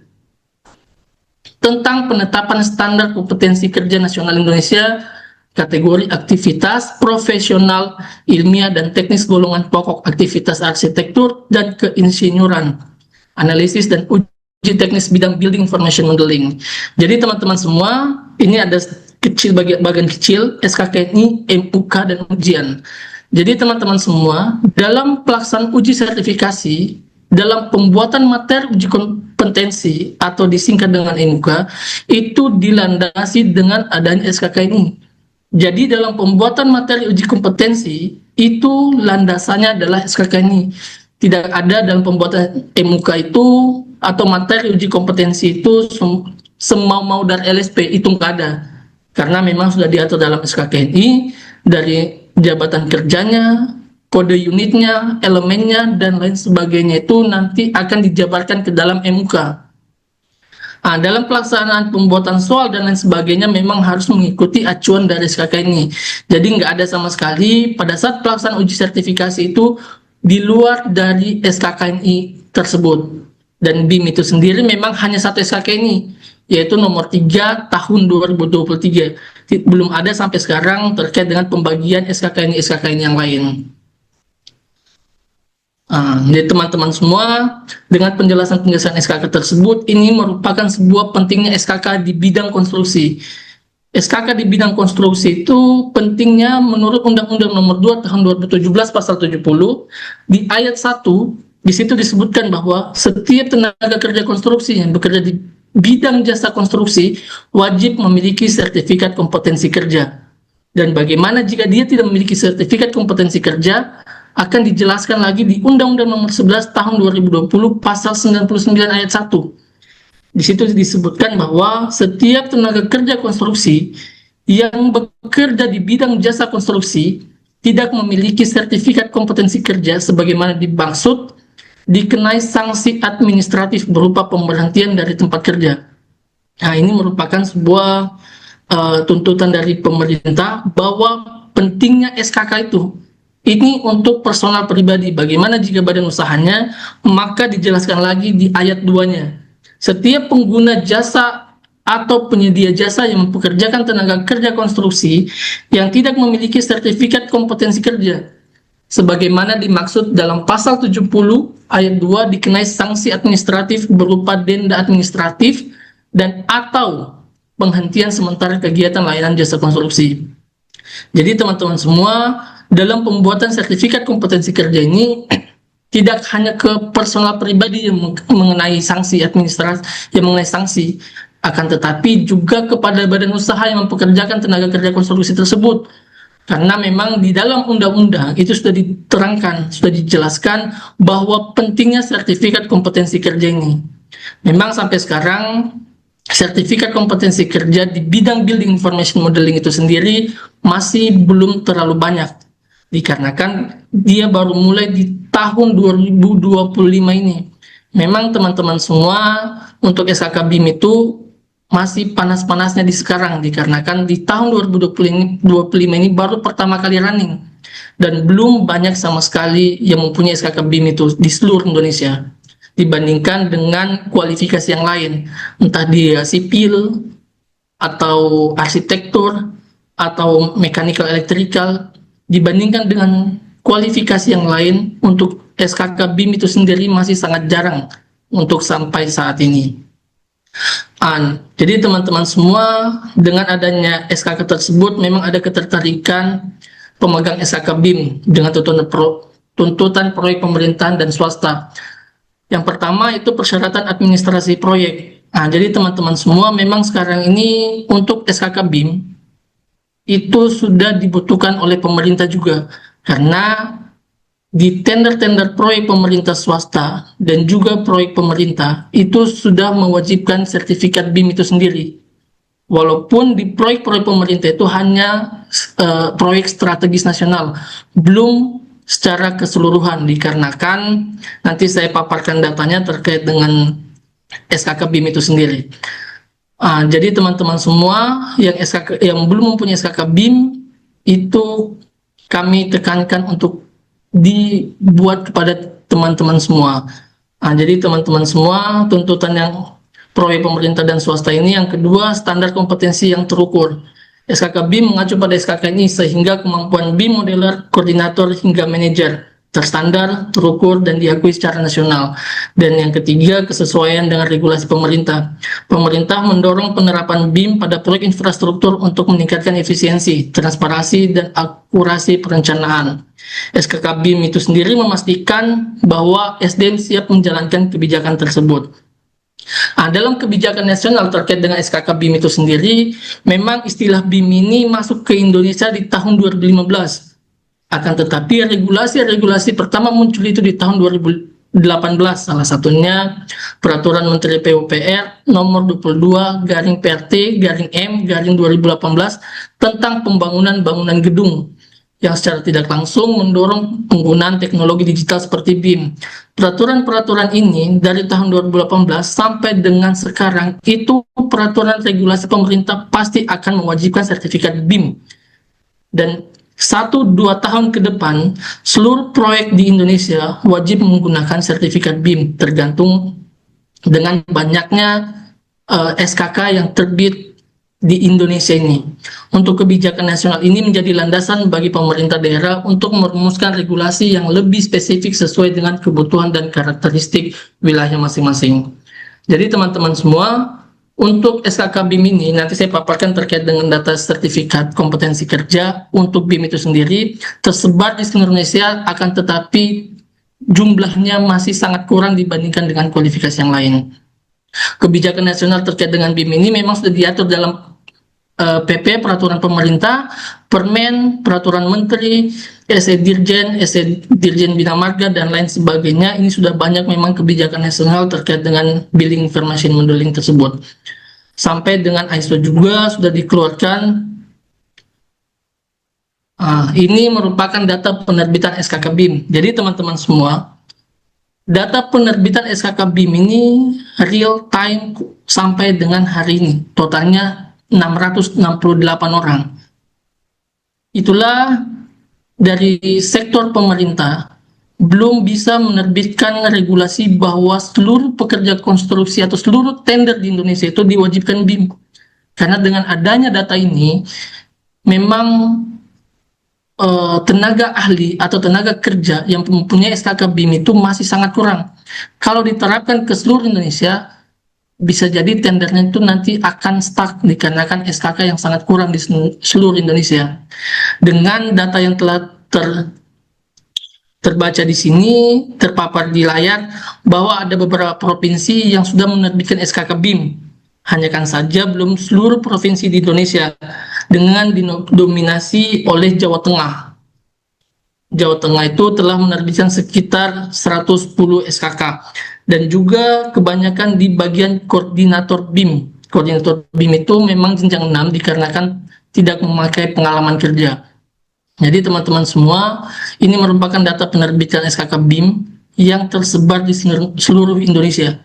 tentang penetapan standar kompetensi kerja nasional Indonesia kategori aktivitas profesional, ilmiah, dan teknis golongan pokok, aktivitas arsitektur dan keinsinyuran, analisis dan uji teknis bidang building information modeling. Jadi teman-teman semua, ini ada bagian kecil SKKNI, MUK, dan ujian. Jadi teman-teman semua, dalam pelaksanaan uji sertifikasi, dalam pembuatan materi uji kompetensi atau disingkat dengan MUK, itu dilandasi dengan adanya SKKNI. Jadi dalam pembuatan materi uji kompetensi, itu landasannya adalah SKKNI. Tidak ada dalam pembuatan MUK itu atau materi uji kompetensi itu semau-mau dari LSP, itu nggak ada. Karena memang sudah diatur dalam SKKNI dari jabatan kerjanya, kode unitnya, elemennya, dan lain sebagainya itu nanti akan dijabarkan ke dalam MUK. Nah, dalam pelaksanaan pembuatan soal dan lain sebagainya memang harus mengikuti acuan dari SKKNI. Jadi nggak ada sama sekali pada saat pelaksanaan uji sertifikasi itu di luar dari SKKNI tersebut. Dan BIM itu sendiri memang hanya satu SKKNI, yaitu nomor 3 tahun 2023. Belum ada sampai sekarang terkait dengan pembagian SKKNI yang lain. Jadi teman-teman semua, dengan penjelasan SKK tersebut, ini merupakan sebuah pentingnya SKK di bidang konstruksi. SKK di bidang konstruksi itu pentingnya menurut Undang-Undang Nomor 2 Tahun 2017 Pasal 70, di ayat 1, di situ disebutkan bahwa setiap tenaga kerja konstruksi yang bekerja di bidang jasa konstruksi wajib memiliki sertifikat kompetensi kerja. Dan bagaimana jika dia tidak memiliki sertifikat kompetensi kerja, akan dijelaskan lagi di Undang-Undang Nomor 11 Tahun 2020 Pasal 99 ayat 1. Di situ disebutkan bahwa setiap tenaga kerja konstruksi yang bekerja di bidang jasa konstruksi tidak memiliki sertifikat kompetensi kerja sebagaimana dimaksud, dikenai sanksi administratif berupa pemberhentian dari tempat kerja. Nah, ini merupakan sebuah tuntutan dari pemerintah bahwa pentingnya SKK itu. Ini untuk personal pribadi. Bagaimana jika badan usahanya? Maka dijelaskan lagi di ayat 2-nya. Setiap pengguna jasa atau penyedia jasa yang mempekerjakan tenaga kerja konstruksi yang tidak memiliki sertifikat kompetensi kerja, sebagaimana dimaksud dalam pasal 70 ayat 2, dikenai sanksi administratif berupa denda administratif dan atau penghentian sementara kegiatan layanan jasa konstruksi. Jadi teman-teman semua, dalam pembuatan sertifikat kompetensi kerja ini tidak hanya ke personal pribadi yang mengenai sanksi administratif, yang mengenai sanksi, akan tetapi juga kepada badan usaha yang mempekerjakan tenaga kerja konstruksi tersebut. Karena memang di dalam undang-undang itu sudah diterangkan, sudah dijelaskan bahwa pentingnya sertifikat kompetensi kerja ini. Memang sampai sekarang sertifikat kompetensi kerja di bidang building information modeling itu sendiri masih belum terlalu banyak, dikarenakan dia baru mulai di tahun 2025 ini. Memang teman-teman semua, untuk SKK BIM itu masih panas-panasnya di sekarang, dikarenakan di tahun 2025 ini baru pertama kali running, dan belum banyak sama sekali yang mempunyai SKK BIM itu di seluruh Indonesia dibandingkan dengan kualifikasi yang lain, entah dia sipil atau arsitektur atau mechanical electrical. Dibandingkan dengan kualifikasi yang lain, untuk SKK BIM itu sendiri masih sangat jarang untuk sampai saat ini. Jadi teman-teman semua, dengan adanya SKK tersebut memang ada ketertarikan pemegang SKK BIM dengan tuntutan proyek pemerintahan dan swasta. Yang pertama itu persyaratan administrasi proyek. Jadi teman-teman semua, memang sekarang ini untuk SKK BIM itu sudah dibutuhkan oleh pemerintah juga, karena di tender-tender proyek pemerintah swasta dan juga proyek pemerintah itu sudah mewajibkan sertifikat BIM itu sendiri. Walaupun di proyek-proyek pemerintah itu hanya proyek strategis nasional, belum secara keseluruhan, dikarenakan nanti saya paparkan datanya terkait dengan SKK BIM itu sendiri. Jadi teman-teman semua yang belum mempunyai SKK BIM itu kami tekankan untuk dibuat kepada teman-teman semua. Jadi teman-teman semua, tuntutan yang proyek pemerintah dan swasta ini, yang kedua standar kompetensi yang terukur. SKK BIM mengacu pada SKK ini sehingga kemampuan BIM modeler, koordinator, hingga manajer terstandar, terukur, dan diakui secara nasional. Dan yang ketiga, kesesuaian dengan regulasi pemerintah. Pemerintah mendorong penerapan BIM pada proyek infrastruktur untuk meningkatkan efisiensi, transparansi, dan akurasi perencanaan. SKK BIM itu sendiri memastikan bahwa SDM siap menjalankan kebijakan tersebut. Dalam kebijakan nasional terkait dengan SKK BIM itu sendiri, memang istilah BIM ini masuk ke Indonesia di tahun 2015. Akan tetapi regulasi pertama muncul itu di tahun 2018, salah satunya Peraturan Menteri PUPR nomor 22/PRT/M/2018 tentang pembangunan bangunan gedung, yang secara tidak langsung mendorong penggunaan teknologi digital seperti BIM. Peraturan-peraturan ini dari tahun 2018 sampai dengan sekarang itu peraturan regulasi pemerintah pasti akan mewajibkan sertifikat BIM. Dan 1-2 tahun ke depan, seluruh proyek di Indonesia wajib menggunakan sertifikat BIM, tergantung dengan banyaknya SKK yang terbit di Indonesia ini. Untuk kebijakan nasional ini menjadi landasan bagi pemerintah daerah untuk merumuskan regulasi yang lebih spesifik sesuai dengan kebutuhan dan karakteristik wilayah masing-masing. Jadi teman-teman semua, untuk SKK BIM ini nanti saya paparkan terkait dengan data sertifikat kompetensi kerja untuk BIM itu sendiri tersebar di seluruh Indonesia, akan tetapi jumlahnya masih sangat kurang dibandingkan dengan kualifikasi yang lain. Kebijakan nasional terkait dengan BIM ini memang sudah diatur dalam PP, peraturan pemerintah, Permen, peraturan menteri, SE Dirjen Bina Marga, dan lain sebagainya. Ini sudah banyak memang kebijakan nasional terkait dengan Building Information Modeling tersebut. Sampai dengan ISO juga sudah dikeluarkan. Ini merupakan data penerbitan SKK BIM. Jadi teman-teman semua, data penerbitan SKK BIM ini real time sampai dengan hari ini. Totalnya 668 orang. Itulah dari sektor pemerintah belum bisa menerbitkan regulasi bahwa seluruh pekerja konstruksi atau seluruh tender di Indonesia itu diwajibkan BIM. Karena dengan adanya data ini, memang tenaga ahli atau tenaga kerja yang mempunyai SKK BIM itu masih sangat kurang. Kalau diterapkan ke seluruh Indonesia, bisa jadi tendernya itu nanti akan stuck dikarenakan SKK yang sangat kurang di seluruh Indonesia. Dengan data yang telah terbaca di sini, terpapar di layar, bahwa ada beberapa provinsi yang sudah menerbitkan SKK BIM. Hanya kan saja belum seluruh provinsi di Indonesia, dengan didominasi oleh Jawa Tengah. Jawa Tengah itu telah menerbitkan sekitar 110 SKK. Dan juga kebanyakan di bagian koordinator BIM. Koordinator BIM itu memang jenjang 6 dikarenakan tidak memakai pengalaman kerja. Jadi teman-teman semua, ini merupakan data penerbitan SKK BIM yang tersebar di seluruh Indonesia.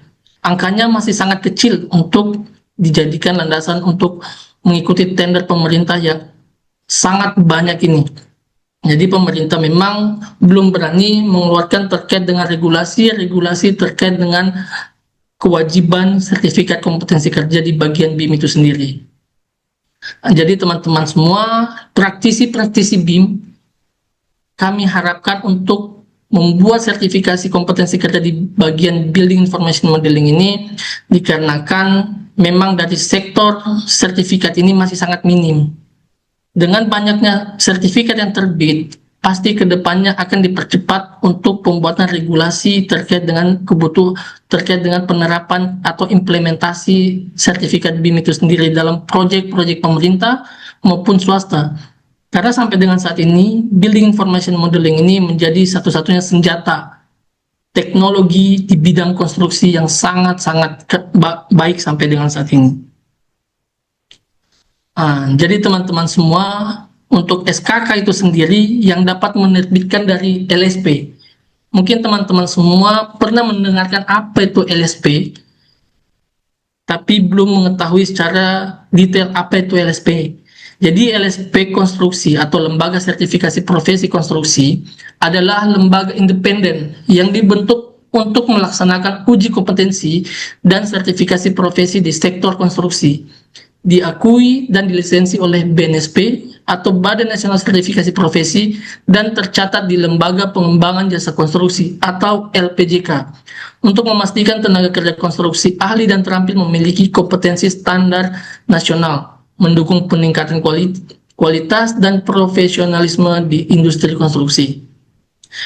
Angkanya masih sangat kecil untuk dijadikan landasan untuk mengikuti tender pemerintah yang sangat banyak ini. Jadi pemerintah memang belum berani mengeluarkan terkait dengan regulasi terkait dengan kewajiban sertifikat kompetensi kerja di bagian BIM itu sendiri. Jadi teman-teman semua, praktisi-praktisi BIM, kami harapkan untuk membuat sertifikasi kompetensi kerja di bagian Building Information Modeling ini, dikarenakan memang dari sektor sertifikat ini masih sangat minim. Dengan banyaknya sertifikat yang terbit, pasti kedepannya akan dipercepat untuk pembuatan regulasi terkait dengan terkait dengan penerapan atau implementasi sertifikat BIM itu sendiri dalam proyek-proyek pemerintah maupun swasta. Karena sampai dengan saat ini, Building Information Modeling ini menjadi satu-satunya senjata teknologi di bidang konstruksi yang sangat-sangat baik sampai dengan saat ini. Jadi teman-teman semua, untuk SKK itu sendiri yang dapat menerbitkan dari LSP. Mungkin teman-teman semua pernah mendengarkan apa itu LSP, tapi belum mengetahui secara detail apa itu LSP. Jadi LSP konstruksi atau lembaga sertifikasi profesi konstruksi adalah lembaga independen yang dibentuk untuk melaksanakan uji kompetensi dan sertifikasi profesi di sektor konstruksi. diakui dan dilisensi oleh BNSP atau Badan Nasional Sertifikasi Profesi dan tercatat di Lembaga Pengembangan Jasa Konstruksi atau LPJK untuk memastikan tenaga kerja konstruksi ahli dan terampil memiliki kompetensi standar nasional, mendukung peningkatan kualitas dan profesionalisme di industri konstruksi.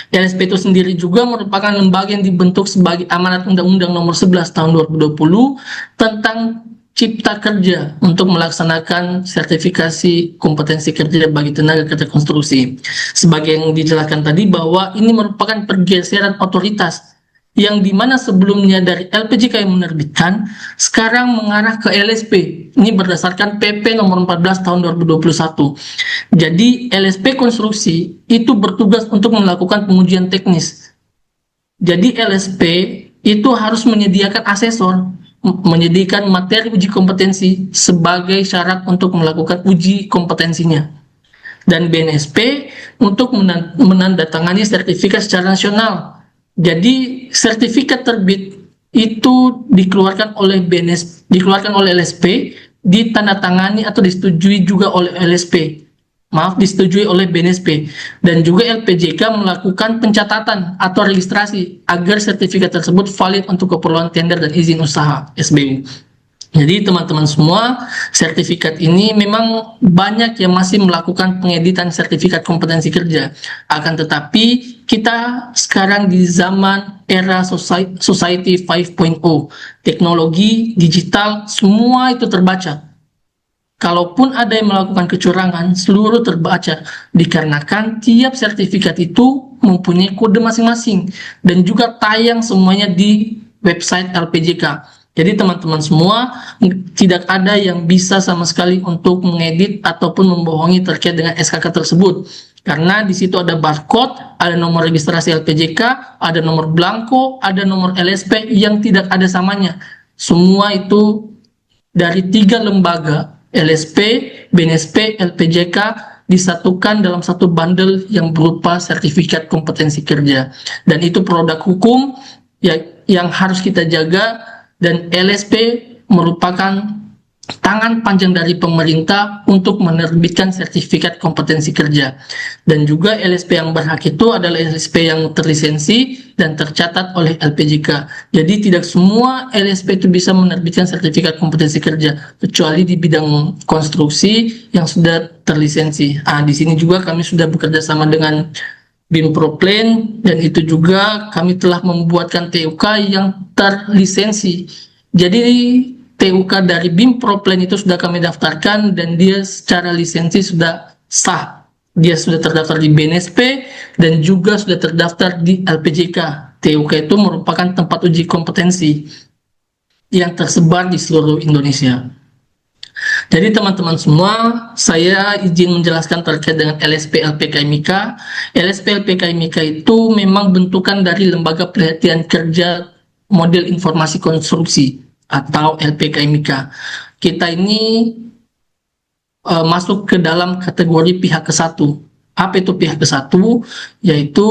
LSP itu sendiri juga merupakan lembaga yang dibentuk sebagai amanat Undang-Undang Nomor 11 Tahun 2020 tentang Cipta Kerja untuk melaksanakan sertifikasi kompetensi kerja bagi tenaga kerja konstruksi. Sebagai yang dijelaskan tadi bahwa ini merupakan pergeseran otoritas yang dimana sebelumnya dari LPJK yang menerbitkan, sekarang mengarah ke LSP. Ini berdasarkan PP nomor 14 tahun 2021. Jadi LSP konstruksi itu bertugas untuk melakukan pengujian teknis. Jadi LSP itu harus menyediakan asesor, menyediakan materi uji kompetensi sebagai syarat untuk melakukan uji kompetensinya. Dan BNSP untuk menandatangani sertifikat secara nasional. Jadi sertifikat terbit itu dikeluarkan oleh LSP, ditandatangani atau disetujui juga oleh disetujui oleh BNSP, dan juga LPJK melakukan pencatatan atau registrasi agar sertifikat tersebut valid untuk keperluan tender dan izin usaha SBU. Jadi teman-teman semua, sertifikat ini memang banyak yang masih melakukan pengeditan sertifikat kompetensi kerja. Akan tetapi kita sekarang di zaman era society 5.0, teknologi digital semua itu terbaca. Kalaupun ada yang melakukan kecurangan, seluruh terbaca, dikarenakan tiap sertifikat itu mempunyai kode masing-masing dan juga tayang semuanya di website LPJK. Jadi teman-teman semua, tidak ada yang bisa sama sekali untuk mengedit ataupun membohongi terkait dengan SKK tersebut. Karena di situ ada barcode, ada nomor registrasi LPJK, ada nomor blanko, ada nomor LSP yang tidak ada samanya. Semua itu dari 3 lembaga, LSP, BNSP, LPJK, disatukan dalam satu bundle yang berupa sertifikat kompetensi kerja. Dan itu produk hukum yang harus kita jaga, dan LSP merupakan tangan panjang dari pemerintah untuk menerbitkan sertifikat kompetensi kerja. Dan juga LSP yang berhak itu adalah LSP yang terlisensi dan tercatat oleh LPJK. Jadi tidak semua LSP itu bisa menerbitkan sertifikat kompetensi kerja, kecuali di bidang konstruksi yang sudah terlisensi. Di sini juga kami sudah bekerja sama dengan BIM Proplan, dan itu juga kami telah membuatkan TUK yang terlisensi. Jadi TUK dari BIM Proplan itu sudah kami daftarkan dan dia secara lisensi sudah sah. Dia sudah terdaftar di BNSP dan juga sudah terdaftar di LPJK. TUK itu merupakan tempat uji kompetensi yang tersebar di seluruh Indonesia. Jadi teman-teman semua, saya izin menjelaskan terkait dengan LSP LPK MIK. LSP LPK MIK itu memang bentukan dari Lembaga Pelatihan Kerja Model Informasi Konstruksi atau LPK MIK. Kita ini masuk ke dalam kategori pihak ke-1. Apa itu pihak ke-1? Yaitu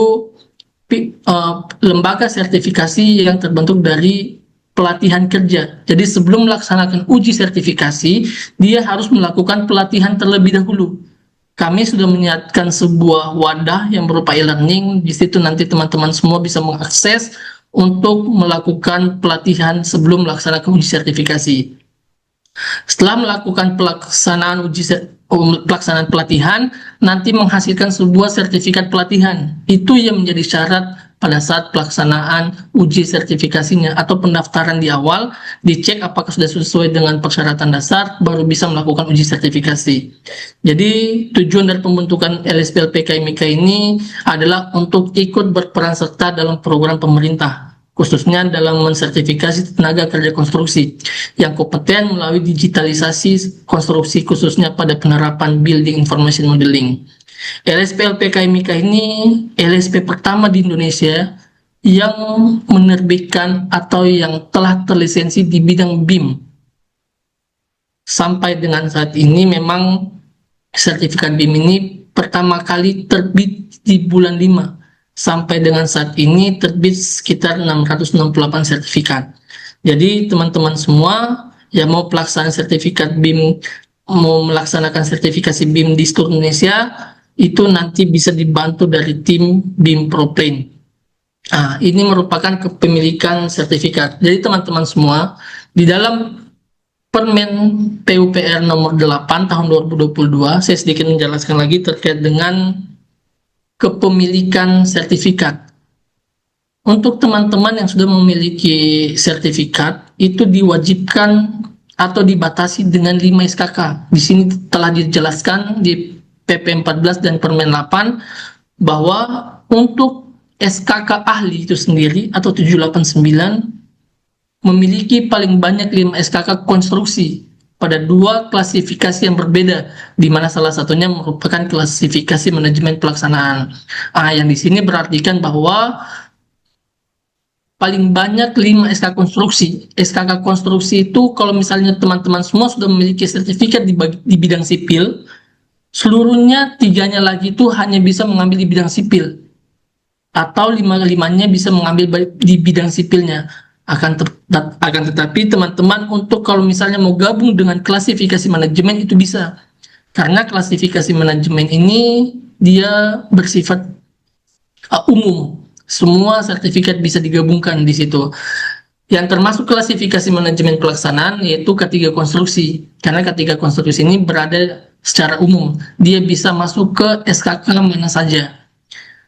lembaga sertifikasi yang terbentuk dari pelatihan kerja. Jadi sebelum melaksanakan uji sertifikasi, dia harus melakukan pelatihan terlebih dahulu. Kami sudah menyiapkan sebuah wadah yang berupa e-learning. Di situ nanti teman-teman semua bisa mengakses untuk melakukan pelatihan sebelum melaksanakan uji sertifikasi. Setelah melakukan pelaksanaan pelatihan, nanti menghasilkan sebuah sertifikat pelatihan. Itu yang menjadi syarat pada saat pelaksanaan uji sertifikasinya atau pendaftaran di awal, dicek apakah sudah sesuai dengan persyaratan dasar, baru bisa melakukan uji sertifikasi. Jadi tujuan dari pembentukan LSP LPK MIK ini adalah untuk ikut berperan serta dalam program pemerintah, khususnya dalam mensertifikasi tenaga kerja konstruksi yang kompeten melalui digitalisasi konstruksi, khususnya pada penerapan Building Information Modeling. LSP LPK MIK ini LSP pertama di Indonesia yang menerbitkan atau yang telah terlisensi di bidang BIM. Sampai dengan saat ini memang sertifikat BIM ini pertama kali terbit di bulan 5. Sampai dengan saat ini terbit sekitar 668 sertifikat. Jadi teman-teman semua yang mau pelaksanaan sertifikat BIM, mau melaksanakan sertifikasi BIM di seluruh Indonesia, itu nanti bisa dibantu dari tim BIM ProPlane. Nah, ini merupakan kepemilikan sertifikat. Jadi teman-teman semua, di dalam Permen PUPR nomor 8 tahun 2022, saya sedikit menjelaskan lagi terkait dengan kepemilikan sertifikat. Untuk teman-teman yang sudah memiliki sertifikat, itu diwajibkan atau dibatasi dengan 5 SKK. Di sini telah dijelaskan di PP 14 dan Permen 8 bahwa untuk SKK ahli itu sendiri atau 789 memiliki paling banyak 5 SKK konstruksi pada 2 klasifikasi yang berbeda, di mana salah satunya merupakan klasifikasi manajemen pelaksanaan. Yang di sini berartikan bahwa paling banyak 5 SKK konstruksi. SKK konstruksi itu kalau misalnya teman-teman semua sudah memiliki sertifikat di bidang sipil, seluruhnya 3-nya lagi itu hanya bisa mengambil di bidang sipil, atau 5-limanya bisa mengambil di bidang sipilnya. Akan tetapi teman-teman untuk kalau misalnya mau gabung dengan klasifikasi manajemen itu bisa, karena klasifikasi manajemen ini dia bersifat umum, semua sertifikat bisa digabungkan di situ. Yang termasuk klasifikasi manajemen pelaksanaan yaitu K3 konstruksi, karena K3 konstruksi ini berada secara umum, dia bisa masuk ke SKK mana saja.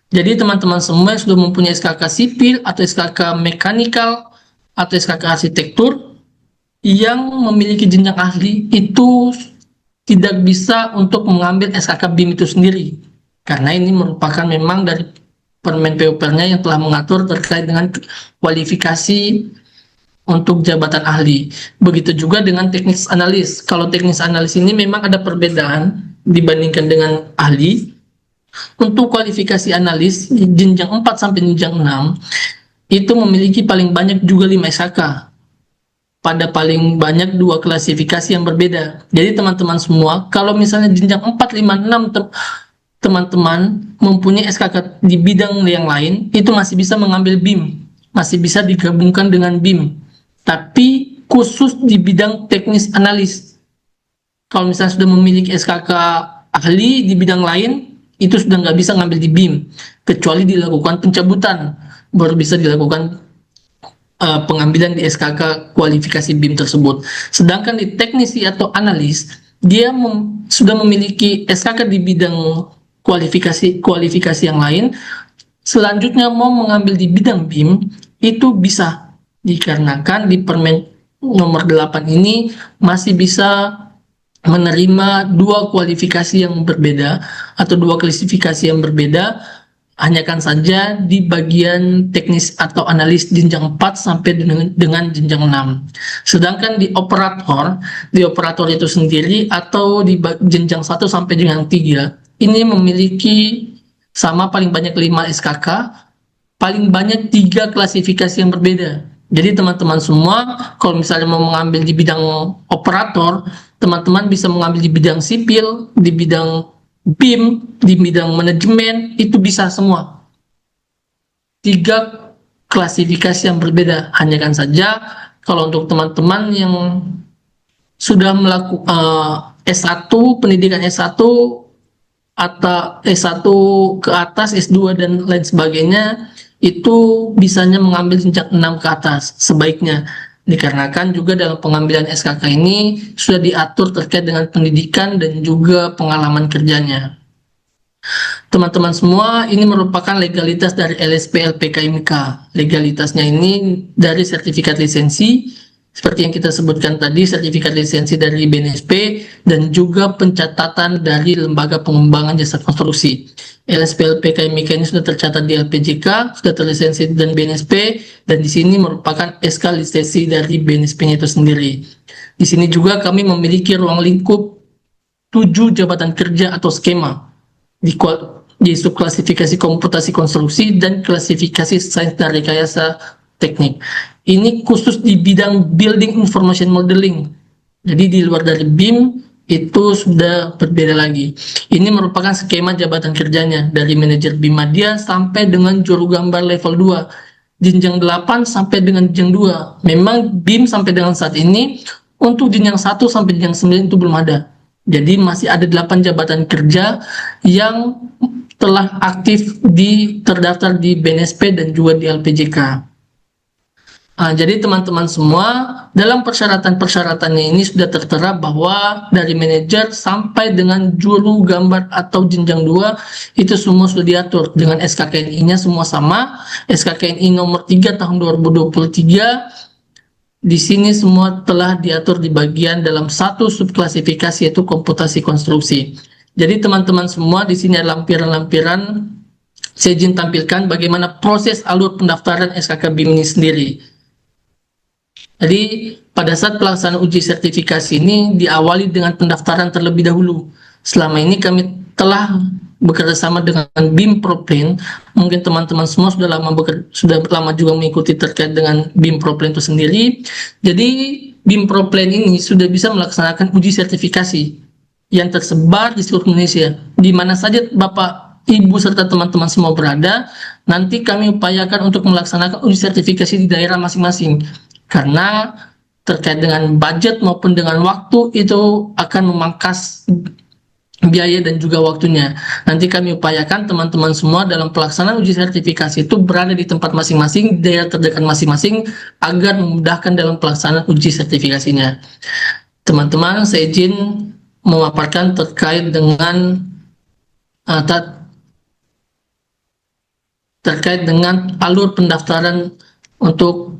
Jadi teman-teman semua yang sudah mempunyai SKK sipil atau SKK mekanikal atau SKK arsitektur yang memiliki jenjang ahli itu tidak bisa untuk mengambil SKK BIM itu sendiri, karena ini merupakan memang dari Permen PUPR-nya yang telah mengatur terkait dengan kualifikasi untuk jabatan ahli. Begitu juga dengan teknis analis. Kalau teknis analis ini memang ada perbedaan dibandingkan dengan ahli. Untuk kualifikasi analis jenjang 4 sampai jenjang 6 itu memiliki paling banyak juga 5 SKK pada paling banyak 2 klasifikasi yang berbeda. Jadi teman-teman semua, kalau misalnya jenjang 4, 5, 6 teman-teman mempunyai SKK di bidang yang lain, itu masih bisa mengambil BIM, masih bisa digabungkan dengan BIM, tapi khusus di bidang teknis analis. Kalau misalnya sudah memiliki SKK ahli di bidang lain, itu sudah nggak bisa ngambil di BIM, kecuali dilakukan pencabutan, baru bisa dilakukan pengambilan di SKK kualifikasi BIM tersebut. Sedangkan di teknisi atau analis, dia sudah memiliki SKK di bidang kualifikasi yang lain, selanjutnya mau mengambil di bidang BIM, itu bisa, dikarenakan di Permen nomor 8 ini masih bisa menerima 2 kualifikasi yang berbeda atau 2 klasifikasi yang berbeda, hanya kan saja di bagian teknis atau analis jenjang 4 sampai dengan jenjang 6. Sedangkan di operator itu sendiri atau di jenjang 1 sampai dengan 3, ini memiliki sama paling banyak 5 SKK, paling banyak 3 klasifikasi yang berbeda. Jadi teman-teman semua, kalau misalnya mau mengambil di bidang operator, teman-teman bisa mengambil di bidang sipil, di bidang BIM, di bidang manajemen, itu bisa semua. 3 klasifikasi yang berbeda. Hanya kan saja, kalau untuk teman-teman yang sudah melakukan S1, pendidikan S1, atau S1 ke atas, S2 dan lain sebagainya, itu bisanya mengambil jenjang 6 ke atas sebaiknya, dikarenakan juga dalam pengambilan SKK ini sudah diatur terkait dengan pendidikan dan juga pengalaman kerjanya. Teman-teman semua, ini merupakan legalitas dari LSP LPKMK. Legalitasnya ini dari sertifikat lisensi, seperti yang kita sebutkan tadi, sertifikat lisensi dari BNSP, dan juga pencatatan dari Lembaga Pengembangan Jasa Konstruksi. LSP LPKMK ini sudah tercatat di LPJK, sudah terlisensi dan BNSP, dan di sini merupakan SK lisensi dari BNSP-nya itu sendiri. Di sini juga kami memiliki ruang lingkup 7 jabatan kerja atau skema di subklasifikasi komputasi konstruksi dan klasifikasi sains dan rekayasa teknik. Ini khusus di bidang building information modeling. Jadi di luar dari BIM itu sudah berbeda lagi. Ini merupakan skema jabatan kerjanya dari manajer BIM Madya sampai dengan juru gambar level 2, jenjang 8 sampai dengan jenjang 2. Memang BIM sampai dengan saat ini untuk jenjang 1 sampai jenjang 9 itu belum ada. Jadi masih ada 8 jabatan kerja yang telah aktif terdaftar di BNSP dan juga di LPJK. Jadi teman-teman semua, dalam persyaratan-persyaratannya ini sudah tertera bahwa dari manajer sampai dengan juru gambar atau jenjang 2 itu semua sudah diatur dengan SKKNI-nya semua sama. SKKNI nomor 3 tahun 2023 di sini semua telah diatur di bagian dalam satu subklasifikasi yaitu komputasi konstruksi. Jadi teman-teman semua, di sini ada lampiran-lampiran. Saya izin tampilkan bagaimana proses alur pendaftaran SKK BIM ini sendiri. Jadi pada saat pelaksanaan uji sertifikasi ini diawali dengan pendaftaran terlebih dahulu. Selama ini kami telah bekerja sama dengan BIM ProPlan. Mungkin teman-teman semua sudah lama juga mengikuti terkait dengan BIM ProPlan itu sendiri. Jadi BIM ProPlan ini sudah bisa melaksanakan uji sertifikasi yang tersebar di seluruh Indonesia. Di mana saja Bapak, Ibu serta teman-teman semua berada, nanti kami upayakan untuk melaksanakan uji sertifikasi di daerah masing-masing. Karena terkait dengan budget maupun dengan waktu itu akan memangkas biaya dan juga waktunya. Nanti kami upayakan teman-teman semua dalam pelaksanaan uji sertifikasi itu berada di tempat masing-masing, daerah terdekat masing-masing, agar memudahkan dalam pelaksanaan uji sertifikasinya. Teman-teman, saya izin memaparkan terkait dengan alur pendaftaran untuk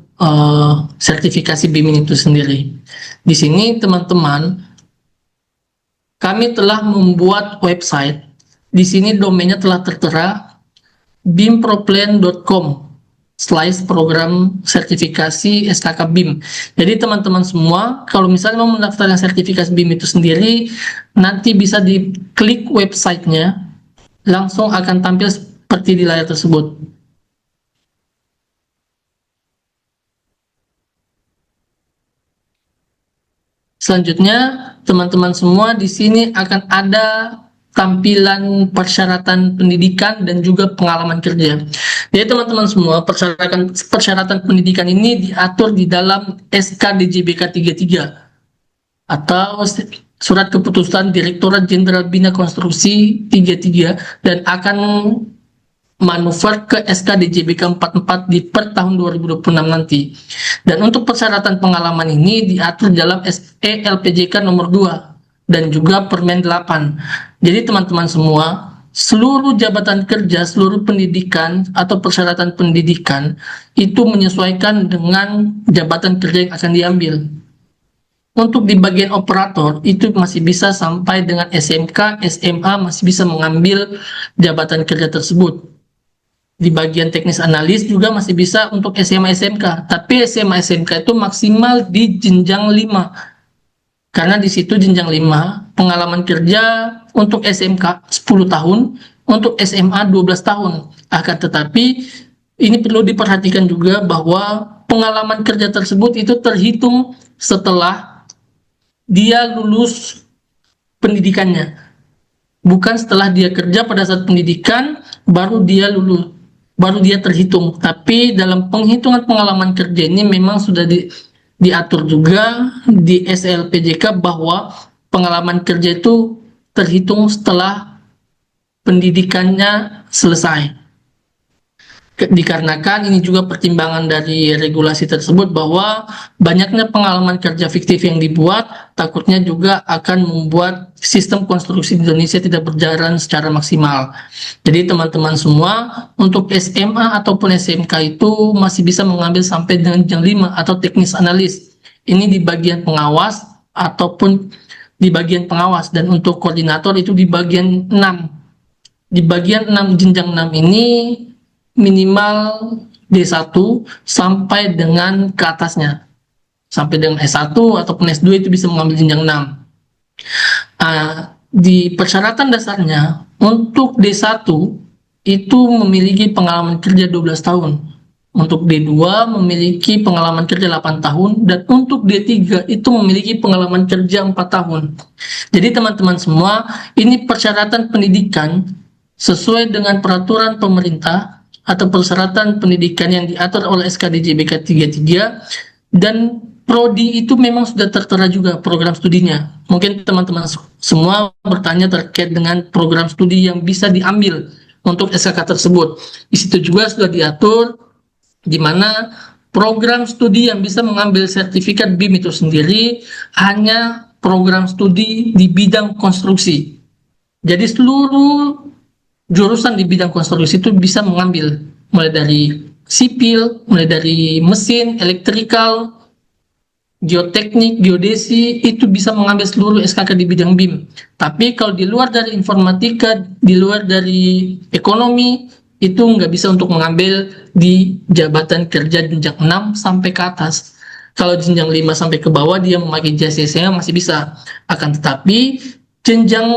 sertifikasi BIM itu sendiri. Di sini teman-teman, kami telah membuat website. Di sini domainnya telah tertera bimproplan.com/program sertifikasi SKK BIM. Jadi teman-teman semua, kalau misalnya mau mendaftarkan sertifikasi BIM itu sendiri, nanti bisa diklik websitenya, langsung akan tampil seperti di layar tersebut. Selanjutnya, teman-teman semua, di sini akan ada tampilan persyaratan pendidikan dan juga pengalaman kerja. Jadi teman-teman semua, persyaratan pendidikan ini diatur di dalam SK DJBK 33 atau Surat Keputusan Direktorat Jenderal Bina Konstruksi 33 dan akan manuver ke SK DJBK 44 di per tahun 2026 nanti. Dan untuk persyaratan pengalaman ini diatur dalam SE LPJK nomor 2 dan juga Permen 8. Jadi teman-teman semua, seluruh jabatan kerja, seluruh pendidikan atau persyaratan pendidikan itu menyesuaikan dengan jabatan kerja yang akan diambil. Untuk di bagian operator itu masih bisa sampai dengan SMK, SMA masih bisa mengambil jabatan kerja tersebut. Di bagian teknis analis juga masih bisa untuk SMA SMK, tapi SMA SMK itu maksimal di jenjang 5. Karena di situ jenjang 5 pengalaman kerja untuk SMK 10 tahun, untuk SMA 12 tahun. Akan tetapi ini perlu diperhatikan juga bahwa pengalaman kerja tersebut itu terhitung setelah dia lulus pendidikannya. Bukan setelah dia kerja pada saat pendidikan baru dia lulus, baru dia terhitung. Tapi dalam penghitungan pengalaman kerja ini memang sudah diatur juga di SLPJK bahwa pengalaman kerja itu terhitung setelah pendidikannya selesai. Dikarenakan ini juga pertimbangan dari regulasi tersebut bahwa banyaknya pengalaman kerja fiktif yang dibuat takutnya juga akan membuat sistem konstruksi di Indonesia tidak berjalan secara maksimal. Jadi teman-teman semua, untuk SMA ataupun SMK itu masih bisa mengambil sampai dengan jenjang 5 atau teknis analis. Ini di bagian pengawas ataupun di bagian pengawas, dan untuk koordinator itu di bagian 6. Di bagian 6 jenjang 6 ini minimal D1 sampai dengan ke atasnya, sampai dengan S1 ataupun S2 itu bisa mengambil jenjang 6. Di persyaratan dasarnya untuk D1 itu memiliki pengalaman kerja 12 tahun, untuk D2 memiliki pengalaman kerja 8 tahun, dan untuk D3 itu memiliki pengalaman kerja 4 tahun. Jadi teman-teman semua, ini persyaratan pendidikan sesuai dengan peraturan pemerintah atau persyaratan pendidikan yang diatur oleh SKDJBK 33, dan prodi itu memang sudah tertera juga program studinya. Mungkin teman-teman semua bertanya terkait dengan program studi yang bisa diambil untuk SKK tersebut. Di situ juga sudah diatur di mana program studi yang bisa mengambil sertifikat BIM itu sendiri hanya program studi di bidang konstruksi. Jadi seluruh jurusan di bidang konstruksi itu bisa mengambil, mulai dari sipil, mulai dari mesin, elektrikal, geoteknik, geodesi, itu bisa mengambil seluruh SKK di bidang BIM. Tapi kalau di luar dari informatika, di luar dari ekonomi, itu nggak bisa untuk mengambil di jabatan kerja jenjang 6 sampai ke atas. Kalau jenjang 5 sampai ke bawah, dia memakai JCC masih bisa. Akan tetapi, jenjang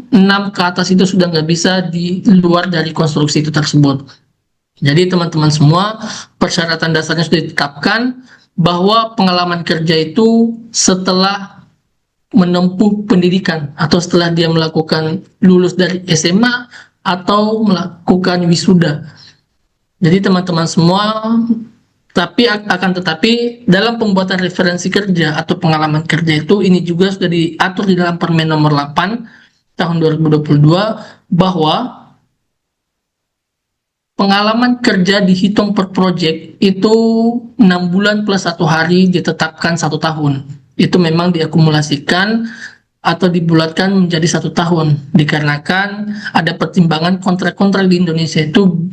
6 ke atas itu sudah nggak bisa di luar dari konstruksi itu tersebut. Jadi teman-teman semua, persyaratan dasarnya sudah ditetapkan, bahwa pengalaman kerja itu setelah menempuh pendidikan atau setelah dia melakukan lulus dari SMA atau melakukan wisuda. Jadi teman-teman semua, akan tetapi dalam pembuatan referensi kerja atau pengalaman kerja itu ini juga sudah diatur di dalam Permen nomor 8 tahun 2022 bahwa pengalaman kerja dihitung per project itu 6 bulan plus 1 hari ditetapkan 1 tahun. Itu memang diakumulasikan atau dibulatkan menjadi 1 tahun. Dikarenakan ada pertimbangan kontrak-kontrak di Indonesia itu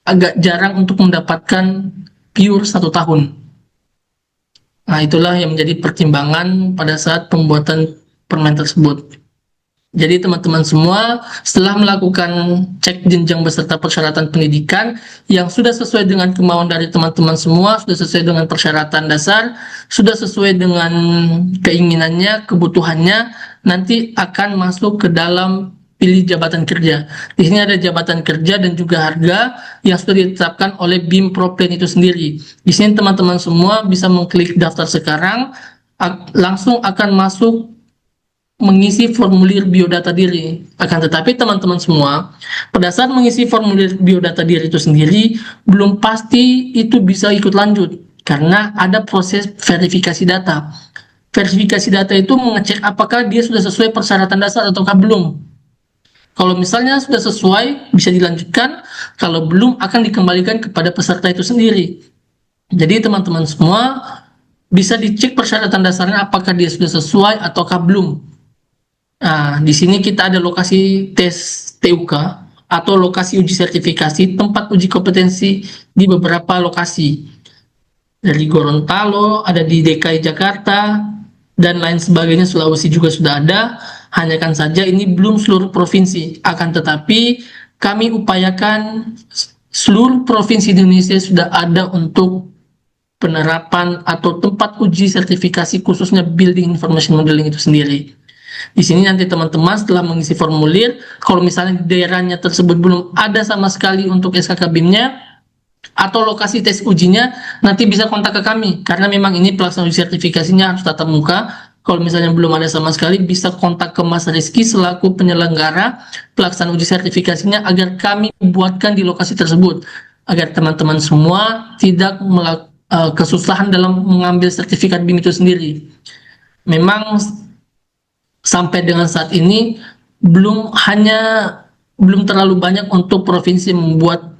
agak jarang untuk mendapatkan pure 1 tahun. Nah, itulah yang menjadi pertimbangan pada saat pembuatan permen tersebut. Jadi teman-teman semua, setelah melakukan cek jenjang beserta persyaratan pendidikan yang sudah sesuai dengan kemauan dari teman-teman semua, sudah sesuai dengan persyaratan dasar, sudah sesuai dengan keinginannya, kebutuhannya, nanti akan masuk ke dalam pilih jabatan kerja. Di sini ada jabatan kerja dan juga harga yang sudah ditetapkan oleh BIM Proplen itu sendiri. Di sini teman-teman semua bisa mengklik daftar sekarang, langsung akan masuk mengisi formulir biodata diri. Akan tetapi teman-teman semua, pada saat mengisi formulir biodata diri itu sendiri, belum pasti itu bisa ikut lanjut, karena ada proses verifikasi data. Verifikasi data itu mengecek apakah dia sudah sesuai persyaratan dasar ataukah belum. Kalau misalnya sudah sesuai, bisa dilanjutkan. Kalau belum, akan dikembalikan kepada peserta itu sendiri. Jadi teman-teman semua, bisa dicek persyaratan dasarnya apakah dia sudah sesuai ataukah belum. Nah, di sini kita ada lokasi tes TUK atau lokasi uji sertifikasi, tempat uji kompetensi di beberapa lokasi. Dari Gorontalo, ada di DKI Jakarta, dan lain sebagainya, Sulawesi juga sudah ada. Hanya kan saja ini belum seluruh provinsi. Akan tetapi kami upayakan seluruh provinsi Indonesia sudah ada untuk penerapan atau tempat uji sertifikasi khususnya Building Information Modeling itu sendiri. Di sini nanti teman-teman setelah mengisi formulir, kalau misalnya di daerahnya tersebut belum ada sama sekali untuk SKK BIM-nya atau lokasi tes ujinya, nanti bisa kontak ke kami, karena memang ini pelaksanaan uji sertifikasinya harus tatap muka. Kalau misalnya belum ada sama sekali, bisa kontak ke Mas Rizky selaku penyelenggara pelaksanaan uji sertifikasinya agar kami buatkan di lokasi tersebut, agar teman-teman semua tidak kesusahan dalam mengambil sertifikat BIM itu sendiri. Memang sampai dengan saat ini belum terlalu banyak untuk provinsi membuat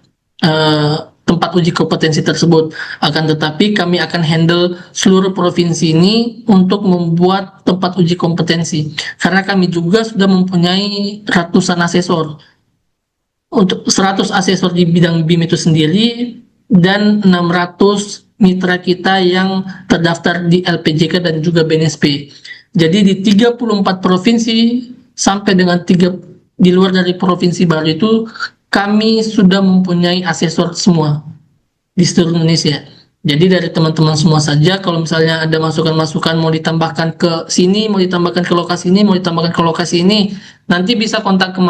tempat uji kompetensi tersebut. Akan tetapi kami akan handle seluruh provinsi ini untuk membuat tempat uji kompetensi. Karena kami juga sudah mempunyai ratusan asesor. Untuk 100 asesor di bidang BIM itu sendiri dan 600 mitra kita yang terdaftar di LPJK dan juga BNSP. Jadi di 34 provinsi sampai dengan di luar dari provinsi baru itu kami sudah mempunyai asesor semua di seluruh Indonesia. Jadi dari teman-teman semua saja, kalau misalnya ada masukan-masukan mau ditambahkan ke sini, mau ditambahkan ke lokasi ini, mau ditambahkan ke lokasi ini, nanti bisa kontak ke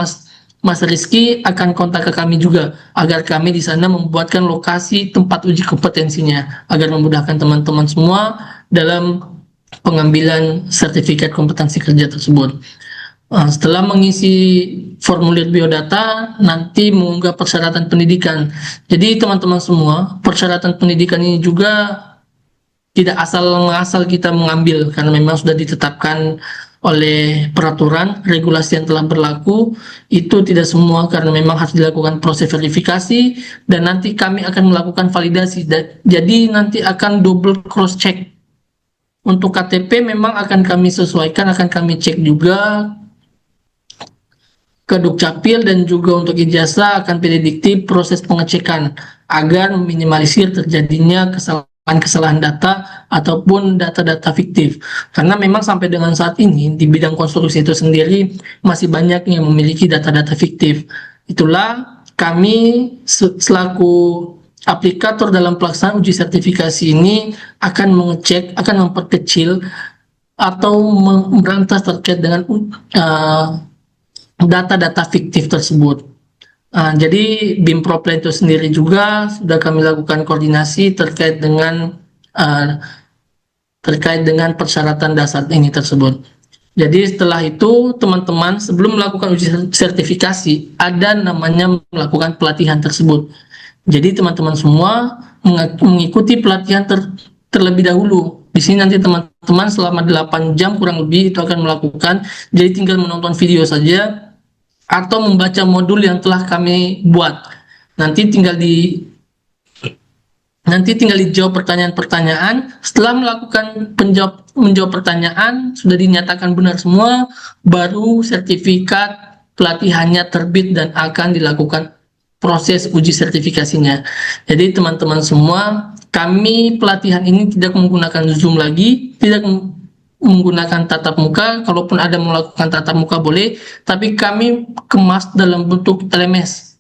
Mas Rizky, akan kontak ke kami juga agar kami di sana membuatkan lokasi tempat uji kompetensinya agar memudahkan teman-teman semua dalam pengambilan sertifikat kompetensi kerja tersebut. Setelah mengisi formulir biodata, nanti mengunggah persyaratan pendidikan. Jadi teman-teman semua, persyaratan pendidikan ini juga tidak asal kita mengambil, karena memang sudah ditetapkan oleh peraturan regulasi yang telah berlaku. Itu tidak semua, karena memang harus dilakukan proses verifikasi dan nanti kami akan melakukan validasi. Jadi nanti akan double cross check. Untuk KTP memang akan kami sesuaikan, akan kami cek juga ke Dukcapil, dan juga untuk ijazah akan prediktif proses pengecekan agar meminimalisir terjadinya kesalahan data ataupun data-data fiktif. Karena memang sampai dengan saat ini di bidang konstruksi itu sendiri masih banyak yang memiliki data-data fiktif. Itulah kami selaku aplikator dalam pelaksanaan uji sertifikasi ini akan mengecek, akan memperkecil atau memberantas terkait dengan data-data fiktif tersebut. Jadi BIM Proplan itu sendiri juga sudah kami lakukan koordinasi terkait dengan persyaratan dasar ini tersebut. Jadi setelah itu teman-teman sebelum melakukan uji sertifikasi ada namanya melakukan pelatihan tersebut. Jadi teman-teman semua mengikuti pelatihan terlebih dahulu. Di sini nanti teman-teman selama 8 jam kurang lebih itu akan melakukan. Jadi tinggal menonton video saja atau membaca modul yang telah kami buat. Nanti tinggal dijawab pertanyaan-pertanyaan. Setelah melakukan menjawab pertanyaan sudah dinyatakan benar semua, baru sertifikat pelatihannya terbit dan akan dilakukan proses uji sertifikasinya. Jadi teman-teman semua, kami pelatihan ini tidak menggunakan Zoom lagi, tidak menggunakan tatap muka. Kalaupun ada melakukan tatap muka boleh, tapi kami kemas dalam bentuk LMS,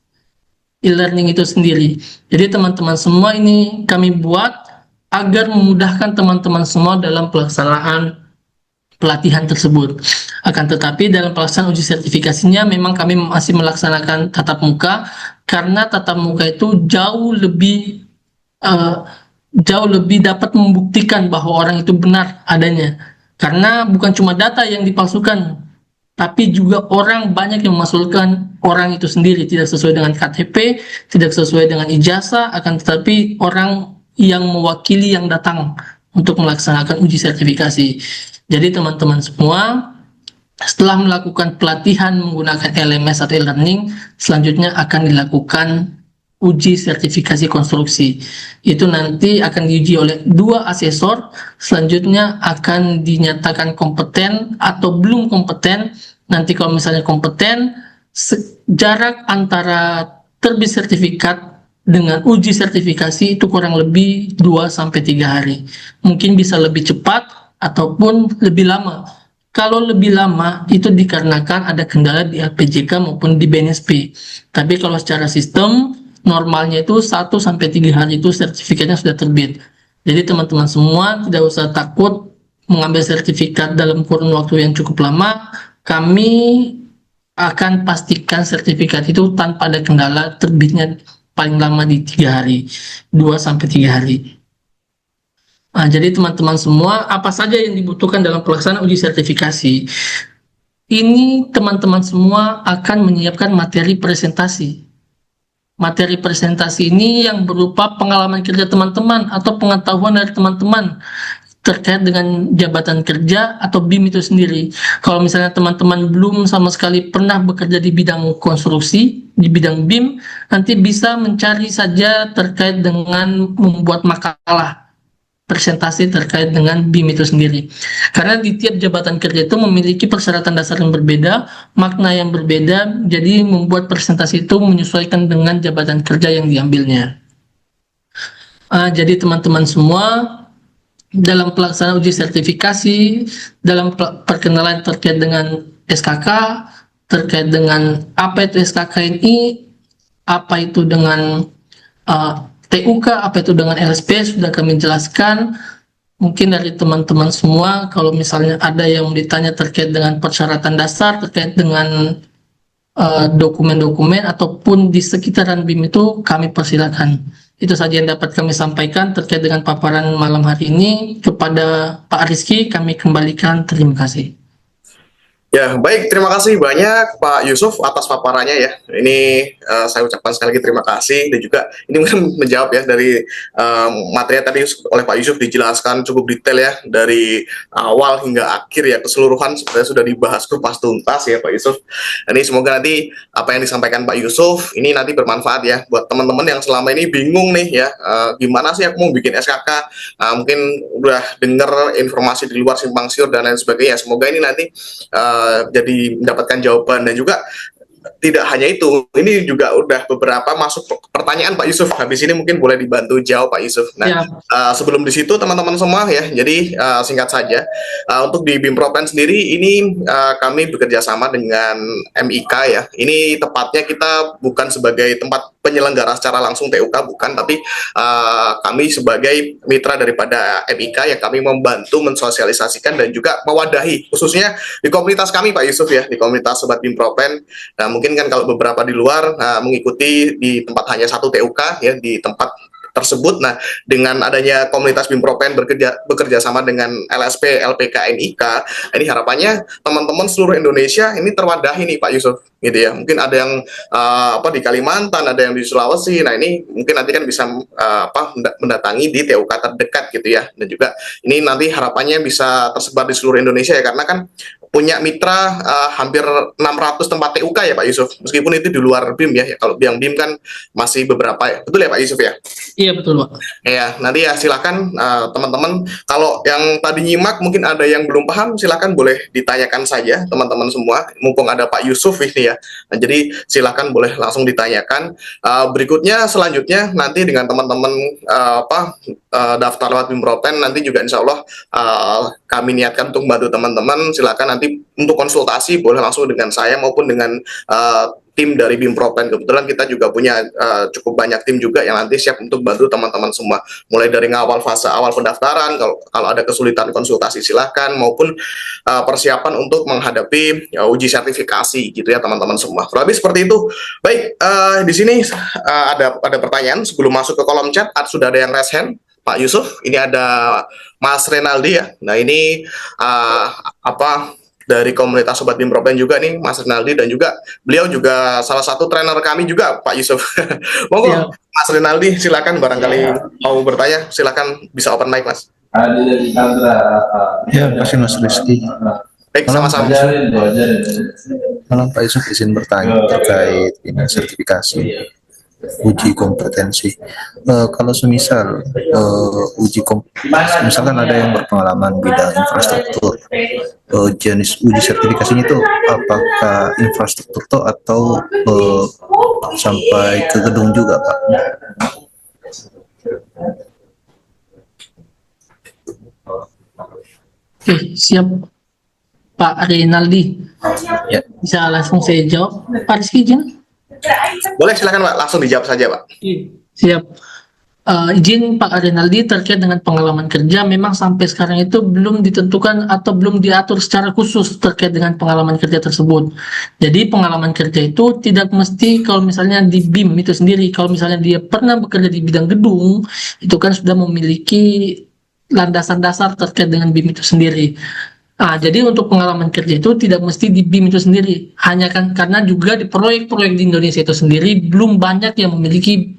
e-learning itu sendiri. Jadi teman-teman semua ini kami buat agar memudahkan teman-teman semua dalam pelaksanaan pelatihan tersebut. Akan tetapi dalam pelaksanaan uji sertifikasinya memang kami masih melaksanakan tatap muka, karena tatap muka itu jauh lebih dapat membuktikan bahwa orang itu benar adanya. Karena bukan cuma data yang dipalsukan, tapi juga orang banyak yang memasukkan orang itu sendiri tidak sesuai dengan KTP, tidak sesuai dengan ijazah, akan tetapi orang yang mewakili yang datang untuk melaksanakan uji sertifikasi. Jadi teman-teman semua, setelah melakukan pelatihan menggunakan LMS atau e-learning, selanjutnya akan dilakukan uji sertifikasi konstruksi. Itu nanti akan diuji oleh 2 asesor, selanjutnya akan dinyatakan kompeten atau belum kompeten. Nanti kalau misalnya kompeten, jarak antara terbit sertifikat dengan uji sertifikasi itu kurang lebih 2-3 hari. Mungkin bisa lebih cepat ataupun lebih lama. Kalau lebih lama itu dikarenakan ada kendala di LPJK maupun di BNSP. Tapi kalau secara sistem normalnya itu 1-3 hari itu sertifikatnya sudah terbit. Jadi teman-teman semua tidak usah takut mengambil sertifikat dalam kurun waktu yang cukup lama. Kami akan pastikan sertifikat itu tanpa ada kendala, terbitnya paling lama di 3 hari, 2-3 hari. Jadi teman-teman semua, apa saja yang dibutuhkan dalam pelaksanaan uji sertifikasi? Ini teman-teman semua akan menyiapkan materi presentasi. Materi presentasi ini yang berupa pengalaman kerja teman-teman atau pengetahuan dari teman-teman terkait dengan jabatan kerja atau BIM itu sendiri. Kalau misalnya teman-teman belum sama sekali pernah bekerja di bidang konstruksi, di bidang BIM, nanti bisa mencari saja terkait dengan membuat makalah presentasi terkait dengan BIM itu sendiri. Karena di tiap jabatan kerja itu memiliki persyaratan dasar yang berbeda, makna yang berbeda, jadi membuat presentasi itu menyesuaikan dengan jabatan kerja yang diambilnya. Jadi teman-teman semua, dalam pelaksanaan uji sertifikasi, dalam perkenalan terkait dengan SKK, terkait dengan apa itu SKKNI, apa itu dengan TUK, apa itu dengan LSP, sudah kami jelaskan. Mungkin dari teman-teman semua, kalau misalnya ada yang ditanya terkait dengan persyaratan dasar, terkait dengan dokumen-dokumen, ataupun di sekitaran BIM itu, kami persilakan. Itu saja yang dapat kami sampaikan terkait dengan paparan malam hari ini. Kepada Pak Rizky, kami kembalikan. Terima kasih. Ya, baik. Terima kasih banyak Pak Yusuf atas paparannya ya. Ini saya ucapkan sekali lagi terima kasih dan juga ini mungkin menjawab ya dari materi yang tadi oleh Pak Yusuf dijelaskan cukup detail ya dari awal hingga akhir ya keseluruhan sebenarnya sudah dibahas kupas tuntas ya Pak Yusuf. Ini semoga nanti apa yang disampaikan Pak Yusuf ini nanti bermanfaat ya buat teman-teman yang selama ini bingung nih ya gimana sih aku mau bikin SKK. Mungkin udah dengar informasi di luar simpang siur dan lain sebagainya. Semoga ini nanti jadi mendapatkan jawaban dan juga tidak hanya itu, ini juga udah beberapa masuk pertanyaan Pak Yusuf. Habis ini mungkin boleh dibantu jawab Pak Yusuf. Nah, Ya, sebelum di situ teman-teman semua ya, jadi singkat saja untuk di BIM Propen sendiri ini kami bekerja sama dengan MIK ya. Ini tepatnya kita bukan sebagai tempat penyelenggara secara langsung TUK bukan, tapi kami sebagai mitra daripada MIK yang kami membantu mensosialisasikan dan juga mewadahi khususnya di komunitas kami Pak Yusuf ya, di komunitas Sobat BIM Propen. Nah, mungkin kan kalau beberapa di luar mengikuti di tempat hanya satu TUK ya di tempat tersebut. Nah, dengan adanya komunitas BIM Propen bekerja sama dengan LSP, LPK, NIK, ini harapannya teman-teman seluruh Indonesia ini terwadahi nih Pak Yusuf, gitu ya. Mungkin ada yang di Kalimantan, ada yang di Sulawesi. Nah, ini mungkin nanti kan bisa mendatangi di TUK terdekat gitu ya. Dan juga ini nanti harapannya bisa tersebar di seluruh Indonesia ya karena kan punya mitra hampir 600 tempat TUK ya Pak Yusuf. Meskipun itu di luar BIM ya. Kalau yang BIM kan masih beberapa ya. Betul ya Pak Yusuf ya? iya betul Pak. Ya, nanti ya silakan teman-teman kalau yang tadi nyimak mungkin ada yang belum paham silakan boleh ditanyakan saja teman-teman semua. Mumpung ada Pak Yusuf ini ya. Nah, jadi silakan boleh langsung ditanyakan. Berikutnya selanjutnya nanti dengan teman-teman daftar lewat BIM Propen nanti juga insya Allah kami niatkan untuk membantu teman-teman. Silakan nanti untuk konsultasi boleh langsung dengan saya maupun dengan tim dari BIM Propen. Kebetulan kita juga punya cukup banyak tim juga yang nanti siap untuk bantu teman-teman semua. Mulai dari ngawal fase awal pendaftaran, kalau ada kesulitan konsultasi silakan, maupun persiapan untuk menghadapi uji sertifikasi gitu ya teman-teman semua. Kurang lebih seperti itu. Baik, di sini ada pertanyaan sebelum masuk ke kolom chat. Sudah ada yang raise hand. Pak Yusuf, ini ada Mas Renaldi ya. Nah ini dari komunitas Sobat BIM Propen juga nih Mas Renaldi dan juga beliau juga salah satu trainer kami juga Pak Yusuf. Monggo Ya, Mas Renaldi silakan barangkali mau bertanya silakan bisa open mic Mas. Ya, kasih Mas Rizky. Baik sama-sama. Malam Pak Yusuf, izin bertanya terkait ini sertifikasi uji kompetensi. Kalau semisal misalkan ada yang berpengalaman bidang infrastruktur, jenis uji sertifikasinya itu apakah infrastruktur toh atau sampai ke gedung juga Pak? oke, siap Pak Renaldi. Ya. Bisa langsung saya jawab. Pak Rizky izin? Boleh silakan Pak, langsung dijawab saja Pak. Siap. Izin Pak Renaldi terkait dengan pengalaman kerja, memang sampai sekarang itu belum ditentukan atau belum diatur secara khusus terkait dengan pengalaman kerja tersebut. Jadi pengalaman kerja itu tidak mesti kalau misalnya di BIM itu sendiri, kalau misalnya dia pernah bekerja di bidang gedung, itu kan sudah memiliki landasan dasar terkait dengan BIM itu sendiri. Jadi untuk pengalaman kerja itu tidak mesti di BIM itu sendiri, hanya kan karena juga di proyek-proyek di Indonesia itu sendiri belum banyak yang memiliki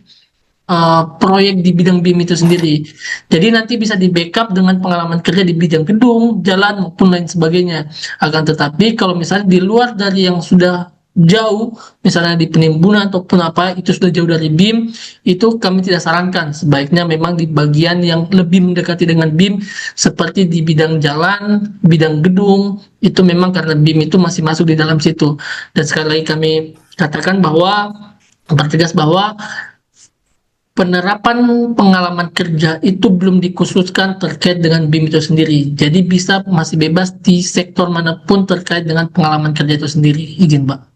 proyek di bidang BIM itu sendiri. Jadi nanti bisa di backup dengan pengalaman kerja di bidang gedung, jalan maupun lain sebagainya. Akan tetapi kalau misalnya di luar dari yang sudah jauh, misalnya di penimbunan ataupun apa itu sudah jauh dari BIM, itu kami tidak sarankan. Sebaiknya memang di bagian yang lebih mendekati dengan BIM seperti di bidang jalan, bidang gedung, itu memang karena BIM itu masih masuk di dalam situ. Dan sekali lagi kami katakan bahwa mempertegas bahwa penerapan pengalaman kerja itu belum dikhususkan terkait dengan BIM itu sendiri. Jadi bisa masih bebas di sektor manapun terkait dengan pengalaman kerja itu sendiri. Izin, Pak.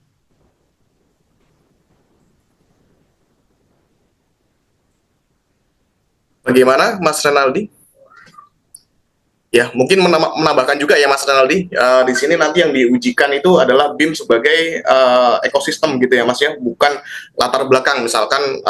Bagaimana Mas Renaldi? Ya, mungkin menambahkan juga ya Mas Renaldi, di sini nanti yang diujikan itu adalah BIM sebagai ekosistem gitu ya Mas ya, bukan latar belakang. Misalkan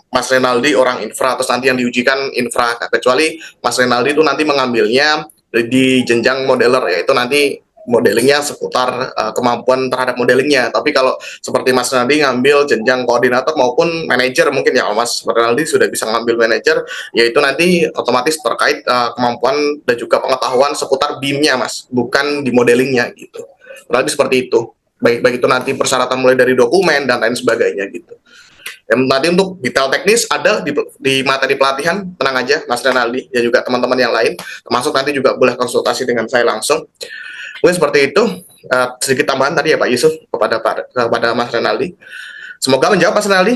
Mas Renaldi orang infra, terus nanti yang diujikan infra, kecuali Mas Renaldi itu nanti mengambilnya di jenjang modeler, yaitu nanti modelingnya seputar kemampuan terhadap modelingnya. Tapi kalau seperti Mas Renaldi ngambil jenjang koordinator maupun manajer mungkin ya, Mas Renaldi sudah bisa ngambil manajer, yaitu nanti otomatis terkait kemampuan dan juga pengetahuan seputar BIM-nya, Mas, bukan di modelingnya gitu. Berarti seperti itu. Baik itu nanti persyaratan mulai dari dokumen dan lain sebagainya gitu. Yang tadi untuk detail teknis ada di materi pelatihan, tenang aja Mas Renaldi dan juga teman-teman yang lain, termasuk nanti juga boleh konsultasi dengan saya langsung. Mungkin seperti itu, sedikit tambahan tadi ya Pak Yusuf kepada Mas Renaldi. Semoga menjawab Mas Renaldi.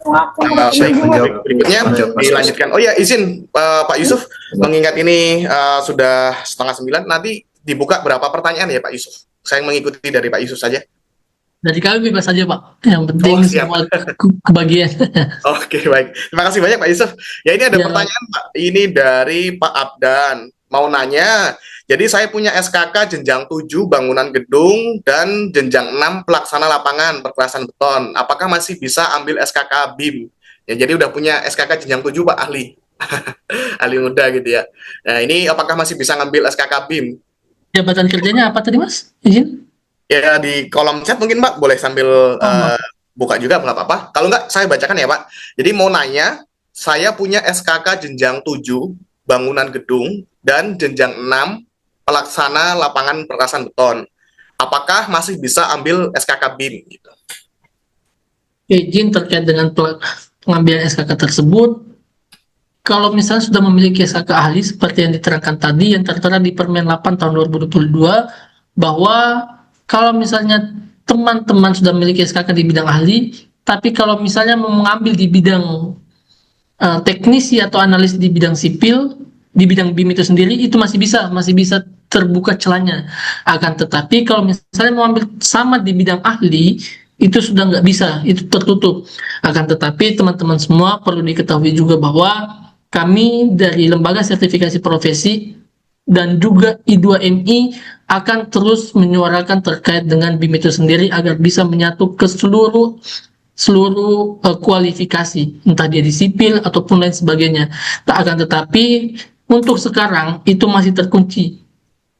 Baik, berikutnya dilanjutkan. Oh ya, izin Pak Yusuf, mengingat ini sudah 8:30, nanti dibuka berapa pertanyaan ya Pak Yusuf? Saya mengikuti dari Pak Yusuf saja. Dari kami bebas saja Pak, yang penting semua kebagian. Oke, baik. Terima kasih banyak Pak Yusuf. Ya, ini ada pertanyaan Pak. Ini dari Pak Abdan. Mau nanya, jadi saya punya SKK jenjang 7 bangunan gedung dan jenjang 6 pelaksana lapangan perkerasan beton. Apakah masih bisa ambil SKK BIM? Ya, jadi udah punya SKK jenjang 7 Pak ahli. Ahli muda gitu ya. Nah, ini apakah masih bisa ngambil SKK BIM? Jabatan kerjanya apa tadi Mas? Izin? Ya, di kolom chat mungkin Pak boleh sambil buka juga nggak apa-apa. Kalau nggak saya bacakan ya Pak. Jadi mau nanya, saya punya SKK jenjang 7 bangunan gedung dan jenjang 6 pelaksana lapangan perkerasan beton. Apakah masih bisa ambil SKK BIM gitu? Izin terkait dengan pengambilan SKK tersebut, kalau misalnya sudah memiliki SKK ahli seperti yang diterangkan tadi yang tertera di Permen 8 tahun 2022, bahwa kalau misalnya teman-teman sudah memiliki SKK di bidang ahli, tapi kalau misalnya mau mengambil di bidang teknisi atau analis di bidang sipil, di bidang BIM itu sendiri, itu masih bisa terbuka celahnya. Akan tetapi kalau misalnya mau ambil sama di bidang ahli, itu sudah nggak bisa, itu tertutup. Akan tetapi teman-teman semua perlu diketahui juga bahwa kami dari Lembaga Sertifikasi Profesi dan juga I2MI akan terus menyuarakan terkait dengan BIM itu sendiri agar bisa menyatu ke seluruh kualifikasi, entah dia di sipil ataupun lain sebagainya. Tak akan tetapi untuk sekarang itu masih terkunci.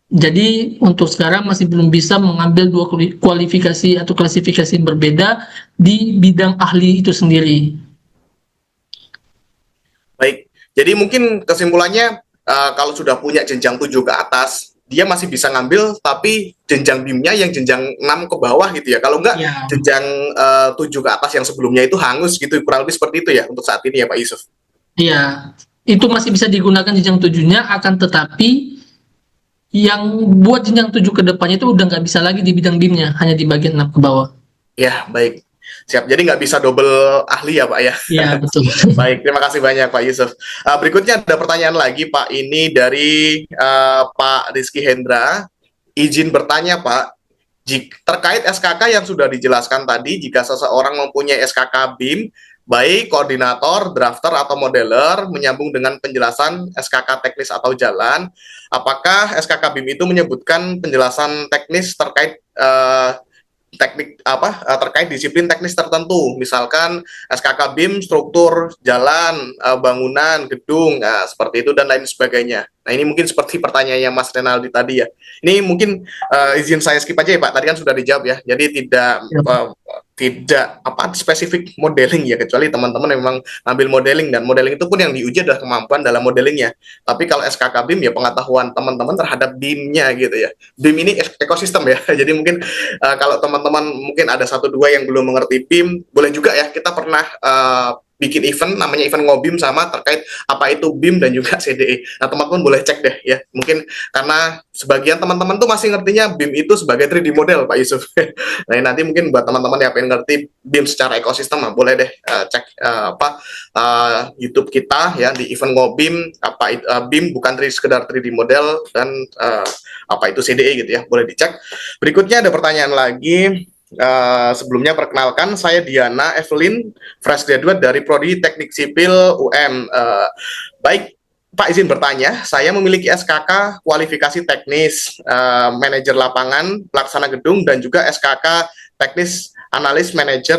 Jadi untuk sekarang masih belum bisa mengambil dua kualifikasi atau klasifikasi yang berbeda di bidang ahli itu sendiri. Baik, jadi mungkin kesimpulannya kalau sudah punya jenjang 7 ke atas, dia masih bisa ngambil, tapi jenjang BIM-nya yang jenjang 6 ke bawah gitu ya. Kalau enggak, Ya. jenjang 7 ke atas yang sebelumnya itu hangus gitu, kurang lebih seperti itu ya untuk saat ini ya Pak Yusuf. Iya, itu masih bisa digunakan jenjang 7-nya, akan tetapi yang buat jenjang 7 ke depannya itu udah nggak bisa lagi di bidang BIM-nya, hanya di bagian 6 ke bawah. Ya, baik. Siap, jadi nggak bisa double ahli ya Pak ya? Iya, betul. Baik, terima kasih banyak Pak Yusuf. Berikutnya ada pertanyaan lagi Pak, ini dari Pak Rizky Hendra. Izin bertanya Pak, terkait SKK yang sudah dijelaskan tadi, jika seseorang mempunyai SKK BIM, baik koordinator, drafter, atau modeler, menyambung dengan penjelasan SKK teknis atau jalan, apakah SKK BIM itu menyebutkan penjelasan teknis terkait terkait disiplin teknis tertentu, misalkan SKK BIM struktur jalan, bangunan, gedung, seperti itu dan lain sebagainya. Nah, ini mungkin seperti pertanyaannya Mas Renaldi tadi ya. Ini mungkin izin saya skip aja ya Pak, tadi kan sudah dijawab ya. Jadi tidak spesifik modeling ya, kecuali teman-teman memang ambil modeling, dan modeling itu pun yang diuji adalah kemampuan dalam modelingnya. Tapi kalau SKK BIM ya pengetahuan teman-teman terhadap BIM-nya gitu ya. BIM ini ekosistem ya. Jadi mungkin kalau teman-teman mungkin ada 1-2 yang belum mengerti BIM, boleh juga ya, kita pernah bikin event namanya event ngobim sama terkait apa itu BIM dan juga CDE. Nah, teman-teman boleh cek deh ya. Mungkin karena sebagian teman-teman tuh masih ngertinya BIM itu sebagai 3D model Pak Yusuf. Nah, nanti mungkin buat teman-teman yang pengen ngerti BIM secara ekosistem, boleh deh cek YouTube kita ya di event ngobim BIM bukan sekedar 3D model dan apa itu CDE gitu ya. Boleh dicek. Berikutnya ada pertanyaan lagi. Sebelumnya perkenalkan, saya Diana Evelyn, fresh graduate dari Prodi Teknik Sipil UM. Baik, Pak izin bertanya, saya memiliki SKK kualifikasi teknis, manajer lapangan, pelaksana gedung, dan juga SKK teknis analis manajer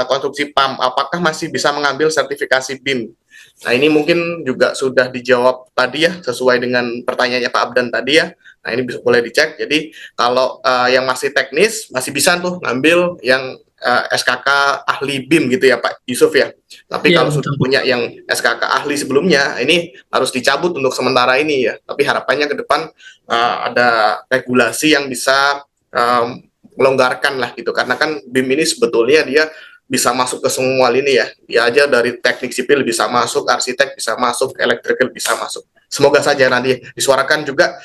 konstruksi PAM. Apakah masih bisa mengambil sertifikasi BIM? Nah, ini mungkin juga sudah dijawab tadi ya, sesuai dengan pertanyaannya Pak Abdan tadi ya. Nah, ini bisa boleh dicek. Jadi, kalau yang masih teknis, masih bisa tuh ngambil yang SKK ahli BIM gitu ya Pak Yusuf ya. Tapi Iya, kalau sudah betul. punya yang SKK ahli sebelumnya, ini harus dicabut untuk sementara ini ya. Tapi harapannya ke depan ada regulasi yang bisa melonggarkan lah gitu. Karena kan BIM ini sebetulnya dia bisa masuk ke semua lini ya. Dia aja dari teknik sipil bisa masuk, arsitek bisa masuk, elektrikal bisa masuk. Semoga saja nanti disuarakan juga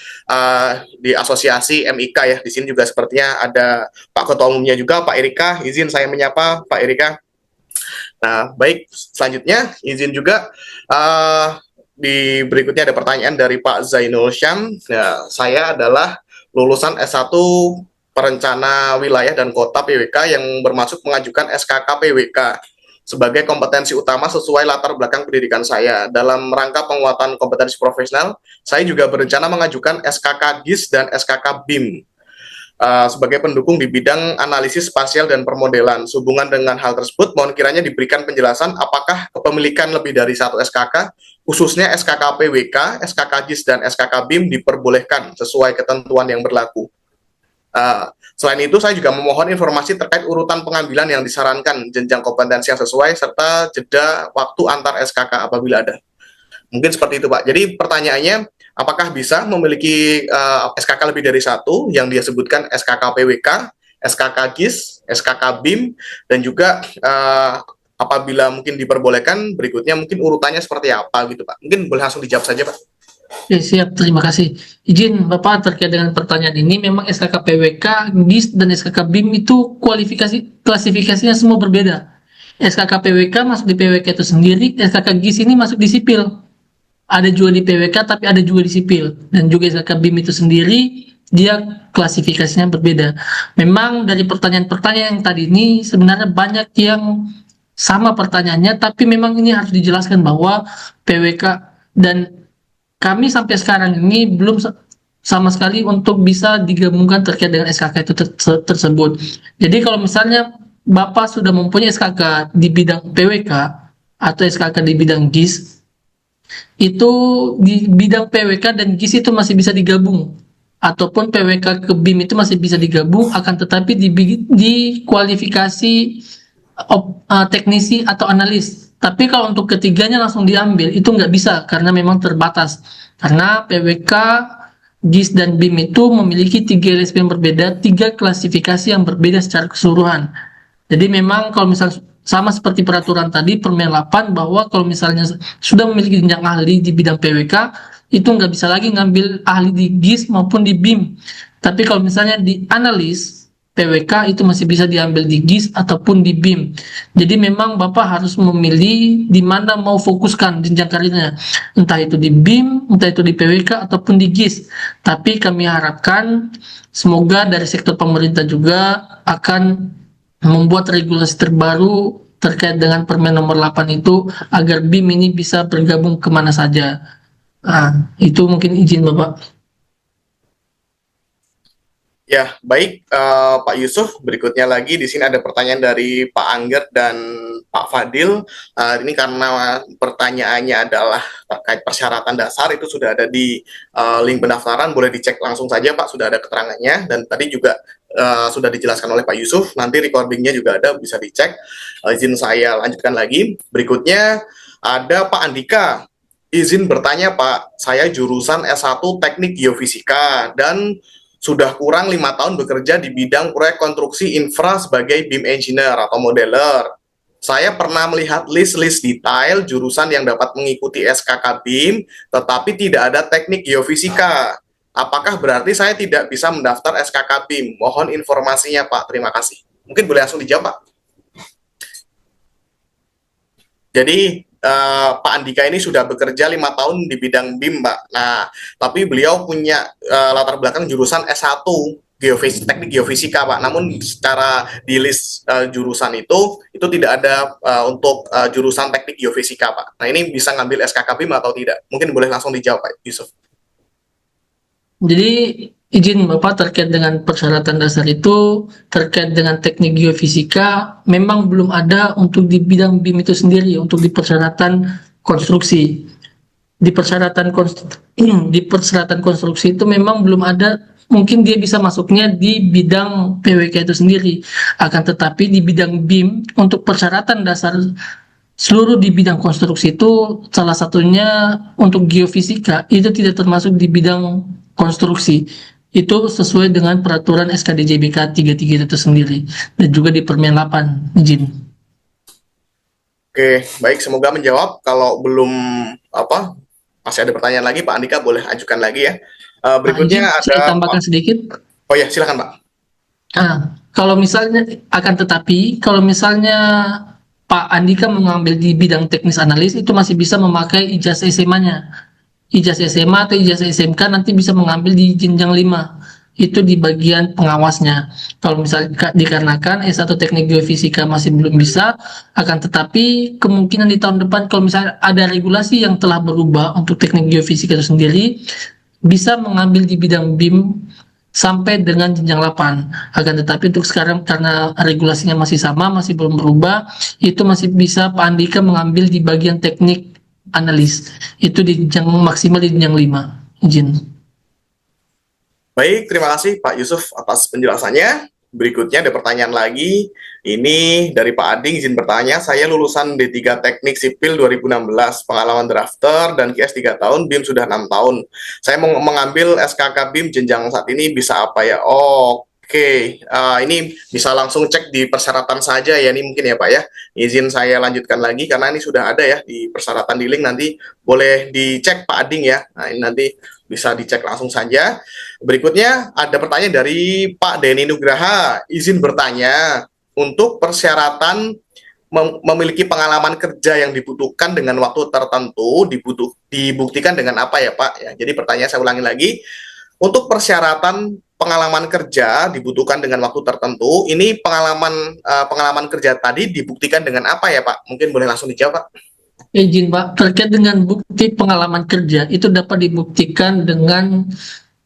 di asosiasi MIK ya. Di sini juga sepertinya ada Pak Ketua Umumnya juga, Pak Erika. Izin saya menyapa Pak Erika. Nah, baik, selanjutnya izin juga di berikutnya ada pertanyaan dari Pak Zainul Syam. Nah, saya adalah lulusan S1 Perencana Wilayah dan Kota PWK yang bermaksud mengajukan SKK PWK sebagai kompetensi utama sesuai latar belakang pendidikan saya. Dalam rangka penguatan kompetensi profesional, saya juga berencana mengajukan SKK GIS dan SKK BIM sebagai pendukung di bidang analisis spasial dan permodelan. Sehubungan dengan hal tersebut, mohon kiranya diberikan penjelasan apakah kepemilikan lebih dari satu SKK, khususnya SKK PWK, SKK GIS, dan SKK BIM diperbolehkan sesuai ketentuan yang berlaku. Selain itu, saya juga memohon informasi terkait urutan pengambilan yang disarankan, jenjang kompetensi yang sesuai, serta jeda waktu antar SKK apabila ada. Mungkin seperti itu, Pak. Jadi pertanyaannya, apakah bisa memiliki SKK lebih dari satu, yang dia sebutkan SKK PWK, SKK GIS, SKK BIM, dan juga apabila mungkin diperbolehkan, berikutnya mungkin urutannya seperti apa gitu, Pak. Mungkin boleh langsung dijawab saja, Pak. Oke, siap. Terima kasih. Izin Bapak terkait dengan pertanyaan ini, memang SKK PWK, GIS, dan SKK BIM itu klasifikasinya semua berbeda. SKK PWK masuk di PWK itu sendiri, SKK GIS ini masuk di sipil. Ada juga di PWK, tapi ada juga di sipil. Dan juga SKK BIM itu sendiri, dia klasifikasinya berbeda. Memang dari pertanyaan-pertanyaan yang tadi ini, sebenarnya banyak yang sama pertanyaannya, tapi memang ini harus dijelaskan bahwa PWK dan kami sampai sekarang ini belum sama sekali untuk bisa digabungkan terkait dengan SKK itu tersebut. Jadi kalau misalnya Bapak sudah mempunyai SKK di bidang PWK atau SKK di bidang GIS, itu di bidang PWK dan GIS itu masih bisa digabung. Ataupun PWK ke BIM itu masih bisa digabung, akan tetapi di kualifikasi teknisi atau analis. Tapi kalau untuk ketiganya langsung diambil, itu nggak bisa karena memang terbatas. Karena PWK, GIS, dan BIM itu memiliki 3 LSP yang berbeda, 3 klasifikasi yang berbeda secara keseluruhan. Jadi memang kalau misalnya sama seperti peraturan tadi, Permen 8, bahwa kalau misalnya sudah memiliki jenjang ahli di bidang PWK, itu nggak bisa lagi ngambil ahli di GIS maupun di BIM. Tapi kalau misalnya di analis, PWK itu masih bisa diambil di GIS ataupun di BIM. Jadi memang Bapak harus memilih di mana mau fokuskan jenjang karirnya. Entah itu di BIM, entah itu di PWK ataupun di GIS. Tapi kami harapkan semoga dari sektor pemerintah juga akan membuat regulasi terbaru terkait dengan Permen nomor 8 itu agar BIM ini bisa bergabung kemana saja. Nah, itu mungkin izin Bapak. Ya, baik Pak Yusuf. Berikutnya lagi di sini ada pertanyaan dari Pak Angger dan Pak Fadil. Ini karena pertanyaannya adalah terkait persyaratan dasar, itu sudah ada di link pendaftaran, boleh dicek langsung saja Pak, sudah ada keterangannya. Dan tadi juga sudah dijelaskan oleh Pak Yusuf, nanti recordingnya juga ada, bisa dicek. Izin saya lanjutkan lagi. Berikutnya ada Pak Andika. Izin bertanya Pak, saya jurusan S1 Teknik Geofisika dan sudah kurang 5 tahun bekerja di bidang proyek konstruksi infra sebagai BIM engineer atau modeler. Saya pernah melihat list-list detail jurusan yang dapat mengikuti SKK BIM, tetapi tidak ada teknik geofisika. Apakah berarti saya tidak bisa mendaftar SKK BIM? Mohon informasinya Pak, terima kasih. Mungkin boleh langsung dijawab Pak. Jadi Pak Andika ini sudah bekerja 5 tahun di bidang BIM, Pak. Nah, tapi beliau punya latar belakang jurusan S1 teknik geofisika, Pak. Namun secara di list jurusan itu tidak ada untuk jurusan teknik geofisika, Pak. Nah, ini bisa ngambil SKK BIM atau tidak? Mungkin boleh langsung dijawab, Pak Yusuf. Jadi izin Bapak terkait dengan persyaratan dasar itu, terkait dengan teknik geofisika, memang belum ada untuk di bidang BIM itu sendiri, untuk di persyaratan konstruksi. Di persyaratan di persyaratan konstruksi itu memang belum ada, mungkin dia bisa masuknya di bidang PWK itu sendiri. Akan tetapi di bidang BIM untuk persyaratan dasar seluruh di bidang konstruksi itu salah satunya untuk geofisika itu tidak termasuk di bidang konstruksi. Itu sesuai dengan peraturan SKDJBK 33 itu sendiri dan juga di Permen 8 izin. Oke, baik, semoga menjawab. Kalau belum masih ada pertanyaan lagi, Pak Andika boleh ajukan lagi ya. Berikutnya Izin, ada saya tambahkan sedikit. Oh ya, silakan Pak. Kalau misalnya kalau misalnya Pak Andika mengambil di bidang teknis analis itu masih bisa memakai ijazah SMA-nya. Ijazah SMA atau ijazah SMK nanti bisa mengambil di jenjang 5. Itu di bagian pengawasnya. Kalau misalnya dikarenakan S1 Teknik Geofisika masih belum bisa, akan tetapi kemungkinan di tahun depan kalau misalnya ada regulasi yang telah berubah untuk Teknik Geofisika itu sendiri, bisa mengambil di bidang BIM sampai dengan jenjang 8. Akan tetapi untuk sekarang karena regulasinya masih sama, masih belum berubah, itu masih bisa Pak Andika mengambil di bagian teknik analis. Itu di jenjang maksimal di jenjang 5. Izin. Baik, terima kasih Pak Yusuf atas penjelasannya. Berikutnya ada pertanyaan lagi. Ini dari Pak Ading, izin bertanya. Saya lulusan D3 Teknik Sipil 2016, pengalaman drafter dan QS 3 tahun, BIM sudah 6 tahun. Saya mau mengambil SKK BIM jenjang saat ini, bisa apa ya? Oke, ini bisa langsung cek di persyaratan saja ya, ini mungkin ya Pak ya. Izin saya lanjutkan lagi, karena ini sudah ada ya di persyaratan di link, nanti boleh dicek Pak Ading ya. Nah, ini nanti bisa dicek langsung saja. Berikutnya ada pertanyaan dari Pak Denny Nugraha, izin bertanya, untuk persyaratan memiliki pengalaman kerja yang dibutuhkan dengan waktu tertentu dibuktikan dengan apa ya Pak? Ya, jadi pertanyaan saya ulangi lagi, untuk persyaratan pengalaman kerja dibutuhkan dengan waktu tertentu, ini pengalaman kerja tadi dibuktikan dengan apa ya Pak? Mungkin boleh langsung dijawab Pak. Izin Pak, terkait dengan bukti pengalaman kerja itu dapat dibuktikan dengan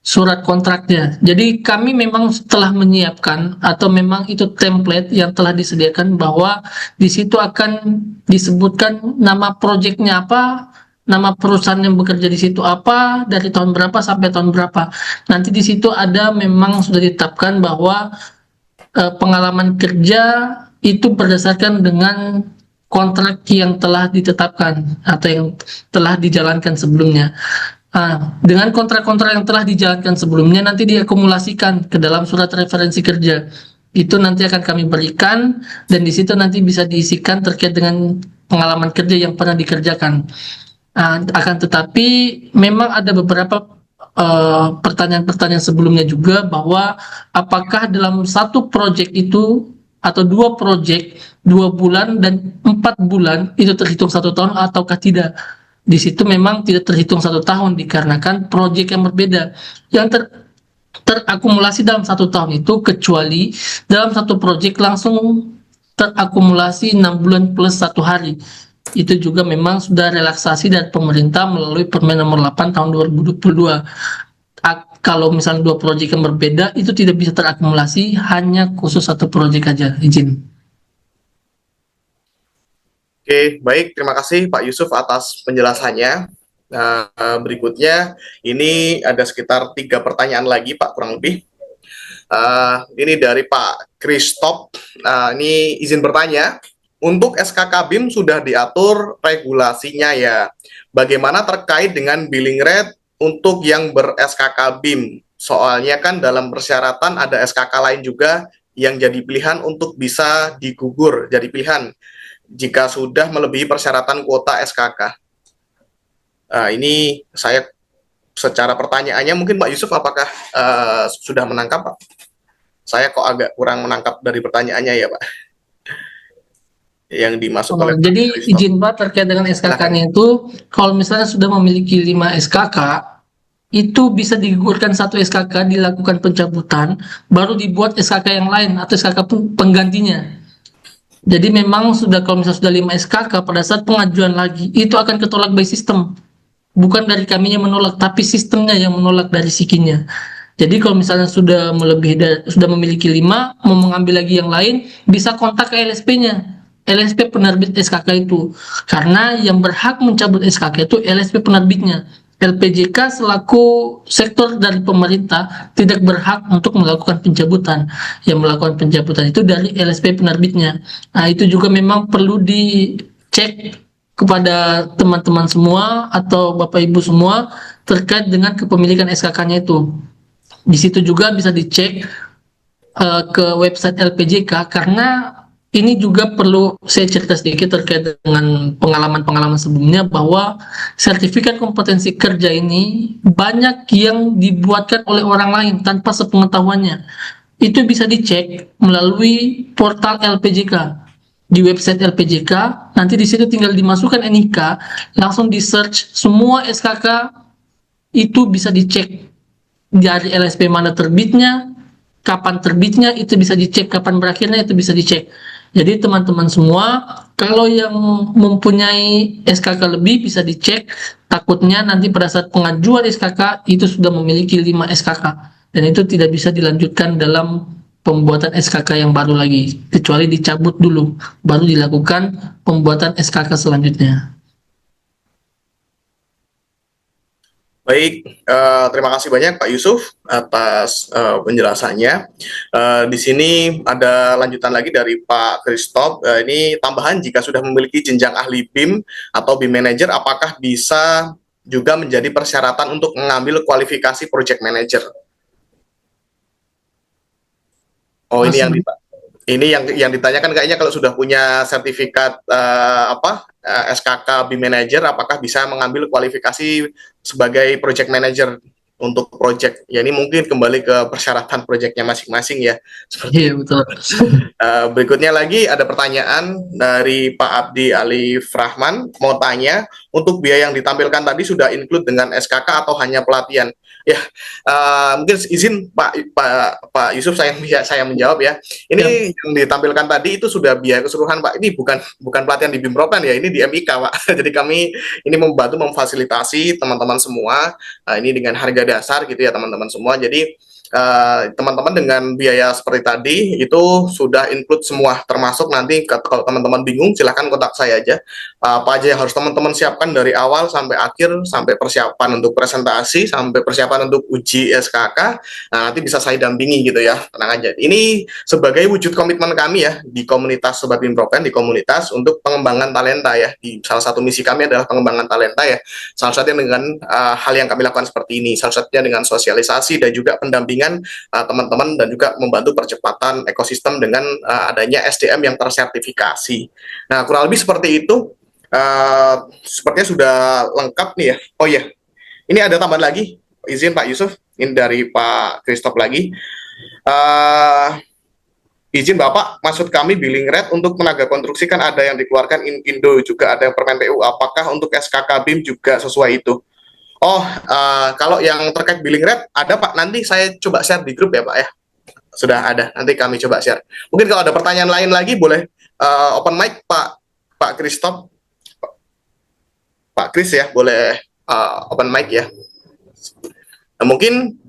surat kontraknya. Jadi kami memang telah menyiapkan atau memang itu template yang telah disediakan bahwa di situ akan disebutkan nama proyeknya apa, nama perusahaan yang bekerja di situ apa, dari tahun berapa sampai tahun berapa. Nanti di situ ada memang sudah ditetapkan bahwa pengalaman kerja itu berdasarkan dengan kontrak yang telah ditetapkan atau yang telah dijalankan sebelumnya. Dengan kontrak-kontrak yang telah dijalankan sebelumnya nanti diakumulasikan ke dalam surat referensi kerja. Itu nanti akan kami berikan dan di situ nanti bisa diisikan terkait dengan pengalaman kerja yang pernah dikerjakan. Akan tetapi memang ada beberapa pertanyaan-pertanyaan sebelumnya juga bahwa apakah dalam satu proyek itu atau 2 proyek 2 bulan dan 4 bulan itu terhitung 1 tahun ataukah tidak. Di situ memang tidak terhitung 1 tahun dikarenakan proyek yang berbeda yang terakumulasi dalam 1 tahun itu, kecuali dalam satu proyek langsung terakumulasi 6 bulan plus 1 hari. Itu juga memang sudah relaksasi dari pemerintah melalui Permen nomor 8 tahun 2022. Kalau misalnya 2 proyek yang berbeda itu tidak bisa terakumulasi, hanya khusus 1 proyek aja. Izin. Oke, baik, terima kasih Pak Yusuf atas penjelasannya. Nah, berikutnya ini ada sekitar 3 pertanyaan lagi Pak, kurang lebih. Ini dari Pak Kristop. Ini izin bertanya, untuk SKK BIM sudah diatur regulasinya ya. Bagaimana terkait dengan billing rate untuk yang ber-SKK BIM? Soalnya kan dalam persyaratan ada SKK lain juga yang jadi pilihan untuk bisa digugur jadi pilihan jika sudah melebihi persyaratan kuota SKK. Ini saya secara pertanyaannya mungkin Pak Yusuf apakah sudah menangkap Pak? Saya kok agak kurang menangkap dari pertanyaannya ya Pak. Yang dimasuk oleh jadi izin Pak terkait dengan SKK-nya itu, kalau misalnya sudah memiliki 5 SKK, itu bisa digugurkan 1 SKK, dilakukan pencabutan, baru dibuat SKK yang lain atau SKK penggantinya. Jadi memang sudah, kalau misalnya sudah 5 SKK, pada saat pengajuan lagi, itu akan ketolak by sistem. Bukan dari kaminya menolak, tapi sistemnya yang menolak dari sikinya. Jadi kalau misalnya sudah memiliki 5, mau mengambil lagi yang lain, bisa kontak ke LSP-nya. LSP penerbit SKK itu. Karena yang berhak mencabut SKK itu LSP penerbitnya. LPJK selaku sektor dari pemerintah tidak berhak untuk melakukan pencabutan. Yang melakukan pencabutan itu dari LSP penerbitnya. Nah, itu juga memang perlu dicek kepada teman-teman semua atau Bapak Ibu semua terkait dengan kepemilikan SKK-nya itu. Di situ juga bisa dicek ke website LPJK, karena ini juga perlu saya cerita sedikit terkait dengan pengalaman-pengalaman sebelumnya, bahwa sertifikat kompetensi kerja ini banyak yang dibuatkan oleh orang lain tanpa sepengetahuannya. Itu bisa dicek melalui portal LPJK. Di website LPJK, nanti di situ tinggal dimasukkan NIK, langsung di search semua SKK, itu bisa dicek dari LSP mana terbitnya, kapan terbitnya, itu bisa dicek, kapan berakhirnya itu bisa dicek. Jadi teman-teman semua, kalau yang mempunyai SKK lebih bisa dicek, takutnya nanti pada saat pengajuan SKK itu sudah memiliki 5 SKK, dan itu tidak bisa dilanjutkan dalam pembuatan SKK yang baru lagi, kecuali dicabut dulu, baru dilakukan pembuatan SKK selanjutnya. Baik, terima kasih banyak Pak Yusuf atas penjelasannya. Di sini ada lanjutan lagi dari Pak Christoph. Ini tambahan, jika sudah memiliki jenjang ahli BIM atau BIM Manager, apakah bisa juga menjadi persyaratan untuk mengambil kualifikasi Project Manager? Oh, Masih ini yang ditanyakan kayaknya, kalau sudah punya sertifikat SKK BIM Manager, apakah bisa mengambil kualifikasi sebagai project manager untuk project? Ya, ini mungkin kembali ke persyaratan projectnya masing-masing ya. iya betul. Berikutnya lagi ada pertanyaan dari Pak Abdi Alif Rahman, mau tanya, untuk biaya yang ditampilkan tadi sudah include dengan SKK atau hanya pelatihan? Ya, mungkin izin Pak Yusuf, saya menjawab ya. Ini yang ditampilkan tadi itu sudah biaya keseluruhan, Pak. Ini bukan pelatihan di BIMPROPEN ya, ini di MIK, Pak. Jadi kami ini membantu memfasilitasi teman-teman semua, ini dengan harga dasar gitu ya teman-teman semua. Jadi teman-teman dengan biaya seperti tadi itu sudah include semua, termasuk nanti kalau teman-teman bingung silahkan kontak saya aja, apa aja yang harus teman-teman siapkan dari awal sampai akhir, sampai persiapan untuk presentasi, sampai persiapan untuk uji SKK. Nah, nanti bisa saya dampingi gitu ya, tenang aja. Ini sebagai wujud komitmen kami ya di komunitas Sobat BIMPROPEN, di komunitas untuk pengembangan talenta ya. Di salah satu misi kami adalah pengembangan talenta ya. Salah satunya dengan hal yang kami lakukan seperti ini, salah satunya dengan sosialisasi dan juga pendampingan teman-teman, dan juga membantu percepatan ekosistem dengan adanya SDM yang tersertifikasi. Nah, kurang lebih seperti itu. Sepertinya sudah lengkap nih ya. Oh iya, ini ada tambahan lagi, izin Pak Yusuf, ini dari Pak Christoph lagi. Izin Bapak, maksud kami billing rate untuk tenaga konstruksi kan ada yang dikeluarkan Indo, juga ada yang Permen PU. Apakah untuk SKK BIM juga sesuai itu? Oh, kalau yang terkait billing rate ada Pak, nanti saya coba share di grup ya Pak ya. Sudah ada, nanti kami coba share. Mungkin kalau ada pertanyaan lain lagi boleh open mic Pak Christoph, Pak Chris ya, boleh open mic ya. Nah, mungkin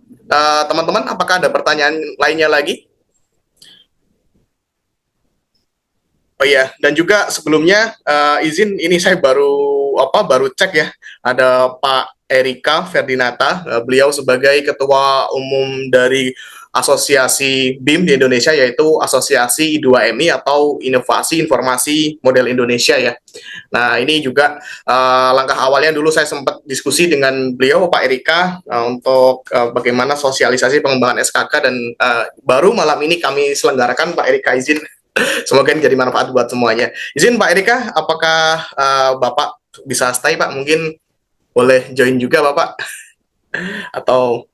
teman-teman, apakah ada pertanyaan lainnya lagi? Oh iya, dan juga sebelumnya izin, ini saya baru cek ya, ada Pak Erika Ferdinata, beliau sebagai Ketua Umum dari Asosiasi BIM di Indonesia, yaitu Asosiasi I2MI atau Inovasi Informasi Model Indonesia ya. Nah, ini juga langkah awalnya dulu saya sempat diskusi dengan beliau, Pak Erika, untuk bagaimana sosialisasi pengembangan SKK, dan baru malam ini kami selenggarakan. Pak Erika izin, semoga ini jadi manfaat buat semuanya. Izin Pak Erika, apakah Bapak bisa stay Pak? Mungkin boleh join juga Bapak. Atau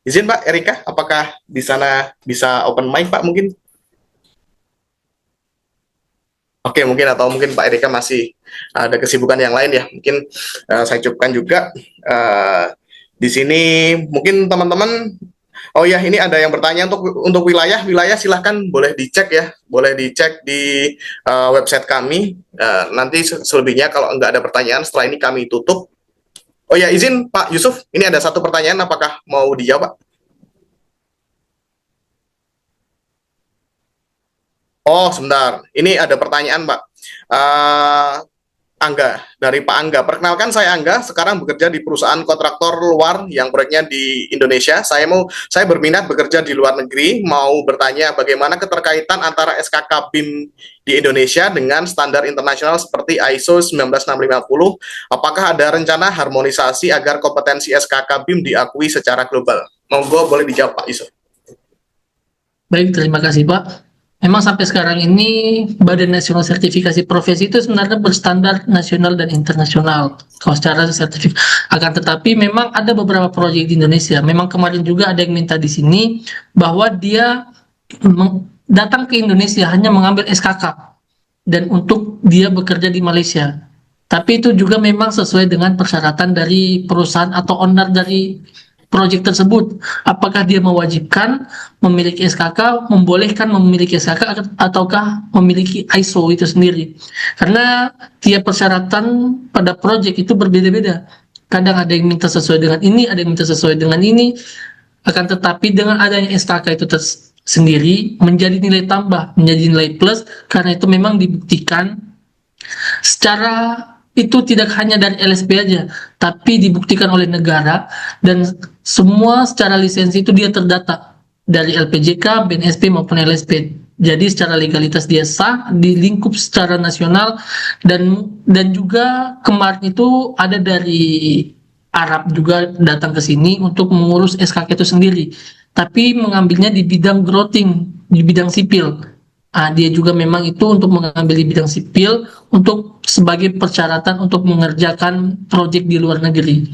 izin Pak Erika, apakah di sana bisa open mic Pak mungkin? Oke, mungkin, atau mungkin Pak Erika masih ada kesibukan yang lain ya. Mungkin saya cukupkan juga di sini. Mungkin teman-teman, oh ya, ini ada yang bertanya untuk wilayah silahkan boleh dicek ya, boleh dicek di website kami. Nanti selebihnya kalau nggak ada pertanyaan setelah ini kami tutup. Oh ya, izin Pak Yusuf, ini ada satu pertanyaan, apakah mau dijawab Pak? Oh, sebentar. Ini ada pertanyaan, Pak. uh, Angga, dari Pak Angga. Perkenalkan, saya Angga, sekarang bekerja di perusahaan kontraktor luar yang proyeknya di Indonesia. Saya berminat bekerja di luar negeri, mau bertanya bagaimana keterkaitan antara SKK BIM di Indonesia dengan standar internasional seperti ISO 19650. Apakah ada rencana harmonisasi agar kompetensi SKK BIM diakui secara global? Monggo boleh dijawab Pak Yusuf. Baik, terima kasih Pak. Memang sampai sekarang ini Badan Nasional Sertifikasi Profesi itu sebenarnya berstandar nasional dan internasional. Kalau secara sertifikat, akan tetapi memang ada beberapa proyek di Indonesia. Memang kemarin juga ada yang minta di sini bahwa dia datang ke Indonesia hanya mengambil SKK dan untuk dia bekerja di Malaysia. Tapi itu juga memang sesuai dengan persyaratan dari perusahaan atau owner dari proyek tersebut. Apakah dia mewajibkan memiliki SKK, membolehkan memiliki SKK, ataukah memiliki ISO itu sendiri. Karena tiap persyaratan pada proyek itu berbeda-beda. Kadang ada yang minta sesuai dengan ini, ada yang minta sesuai dengan ini. Akan tetapi dengan adanya SKK itu sendiri menjadi nilai tambah, menjadi nilai plus, karena itu memang dibuktikan secara itu tidak hanya dari LSP aja, tapi dibuktikan oleh negara dan semua secara lisensi itu dia terdata dari LPJK, BNSP maupun LSP. Jadi secara legalitas dia sah di lingkup secara nasional dan juga kemarin itu ada dari Arab juga datang ke sini untuk mengurus SKK itu sendiri. Tapi mengambilnya di bidang growthing, di bidang sipil. Dia juga memang itu untuk mengambil di bidang sipil untuk sebagai persyaratan untuk mengerjakan proyek di luar negeri.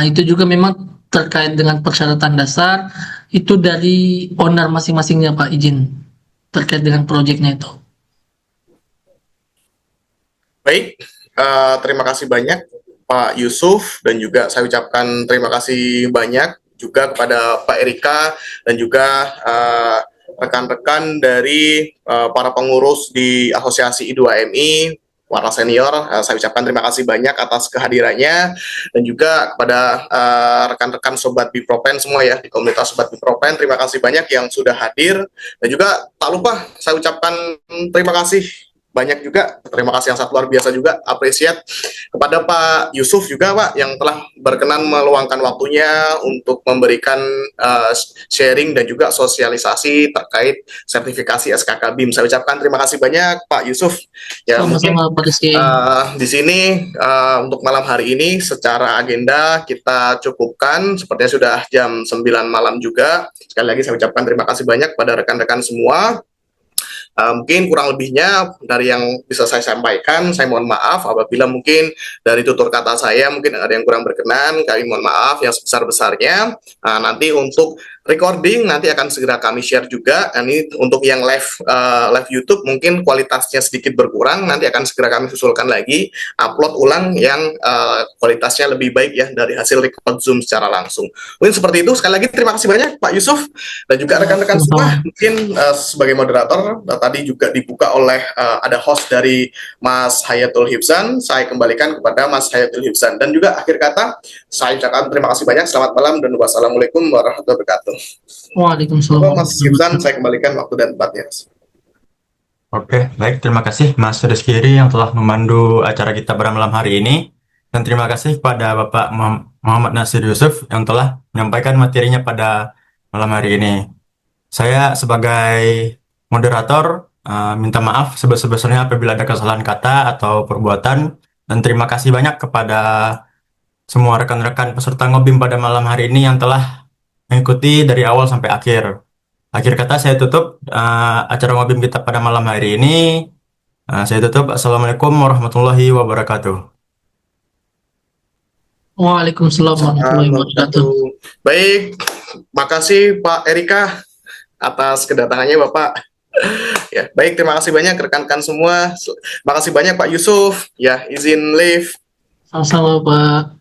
Itu juga memang terkait dengan persyaratan dasar itu dari owner masing-masingnya Pak, izin terkait dengan proyeknya itu. Baik, terima kasih banyak Pak Yusuf, dan juga saya ucapkan terima kasih banyak juga kepada Pak Erika dan juga rekan-rekan dari para pengurus di Asosiasi I2MI Warna Senior. Saya ucapkan terima kasih banyak atas kehadirannya, dan juga kepada rekan-rekan Sobat Bipropen semua ya, di komunitas Sobat Bipropen, terima kasih banyak yang sudah hadir, dan juga tak lupa saya ucapkan terima kasih banyak juga, terima kasih yang sangat luar biasa juga, apresiat kepada Pak Yusuf juga Pak, yang telah berkenan meluangkan waktunya untuk memberikan sharing dan juga sosialisasi terkait sertifikasi SKK BIM. Saya ucapkan terima kasih banyak Pak Yusuf. Ya, sama-sama Pak Rizky. Di sini untuk malam hari ini secara agenda kita cukupkan, sepertinya sudah jam 9 malam juga. Sekali lagi saya ucapkan terima kasih banyak pada rekan-rekan semua. Mungkin kurang lebihnya dari yang bisa saya sampaikan, saya mohon maaf apabila mungkin dari tutur kata saya mungkin ada yang kurang berkenan, kami mohon maaf yang sebesar-besarnya. Nanti untuk recording nanti akan segera kami share juga. Ini untuk yang live YouTube mungkin kualitasnya sedikit berkurang, nanti akan segera kami susulkan lagi, upload ulang yang kualitasnya lebih baik ya dari hasil record Zoom secara langsung. Mungkin seperti itu. Sekali lagi terima kasih banyak Pak Yusuf dan juga rekan-rekan semua. Mungkin sebagai moderator tadi juga dibuka oleh ada host dari Mas Hayatul Hibzan. Saya kembalikan kepada Mas Hayatul Hibzan, dan juga akhir kata saya ucapkan terima kasih banyak, selamat malam dan wassalamualaikum warahmatullahi wabarakatuh. Waalaikumsalam. Mas Hibzan, saya kembalikan waktu dan tempatnya. Oke, baik, terima kasih Mas Rizky yang telah memandu acara kita pada malam hari ini, dan terima kasih kepada Bapak Muhammad Nasir Yusuf yang telah menyampaikan materinya pada malam hari ini. Saya sebagai moderator minta maaf sebesar-besarnya apabila ada kesalahan kata atau perbuatan, dan terima kasih banyak kepada semua rekan-rekan peserta ngobim pada malam hari ini yang telah mengikuti dari awal sampai akhir. Akhir kata saya tutup acara ngobim kita pada malam hari ini. Saya tutup. Assalamualaikum warahmatullahi wabarakatuh. Waalaikumsalam warahmatullahi wabarakatuh. Baik, makasih Pak Erika atas kedatangannya Bapak. Ya, baik, terima kasih banyak rekan-rekan semua. Terima kasih banyak Pak Yusuf. Ya, izin live. Sama-sama Pak.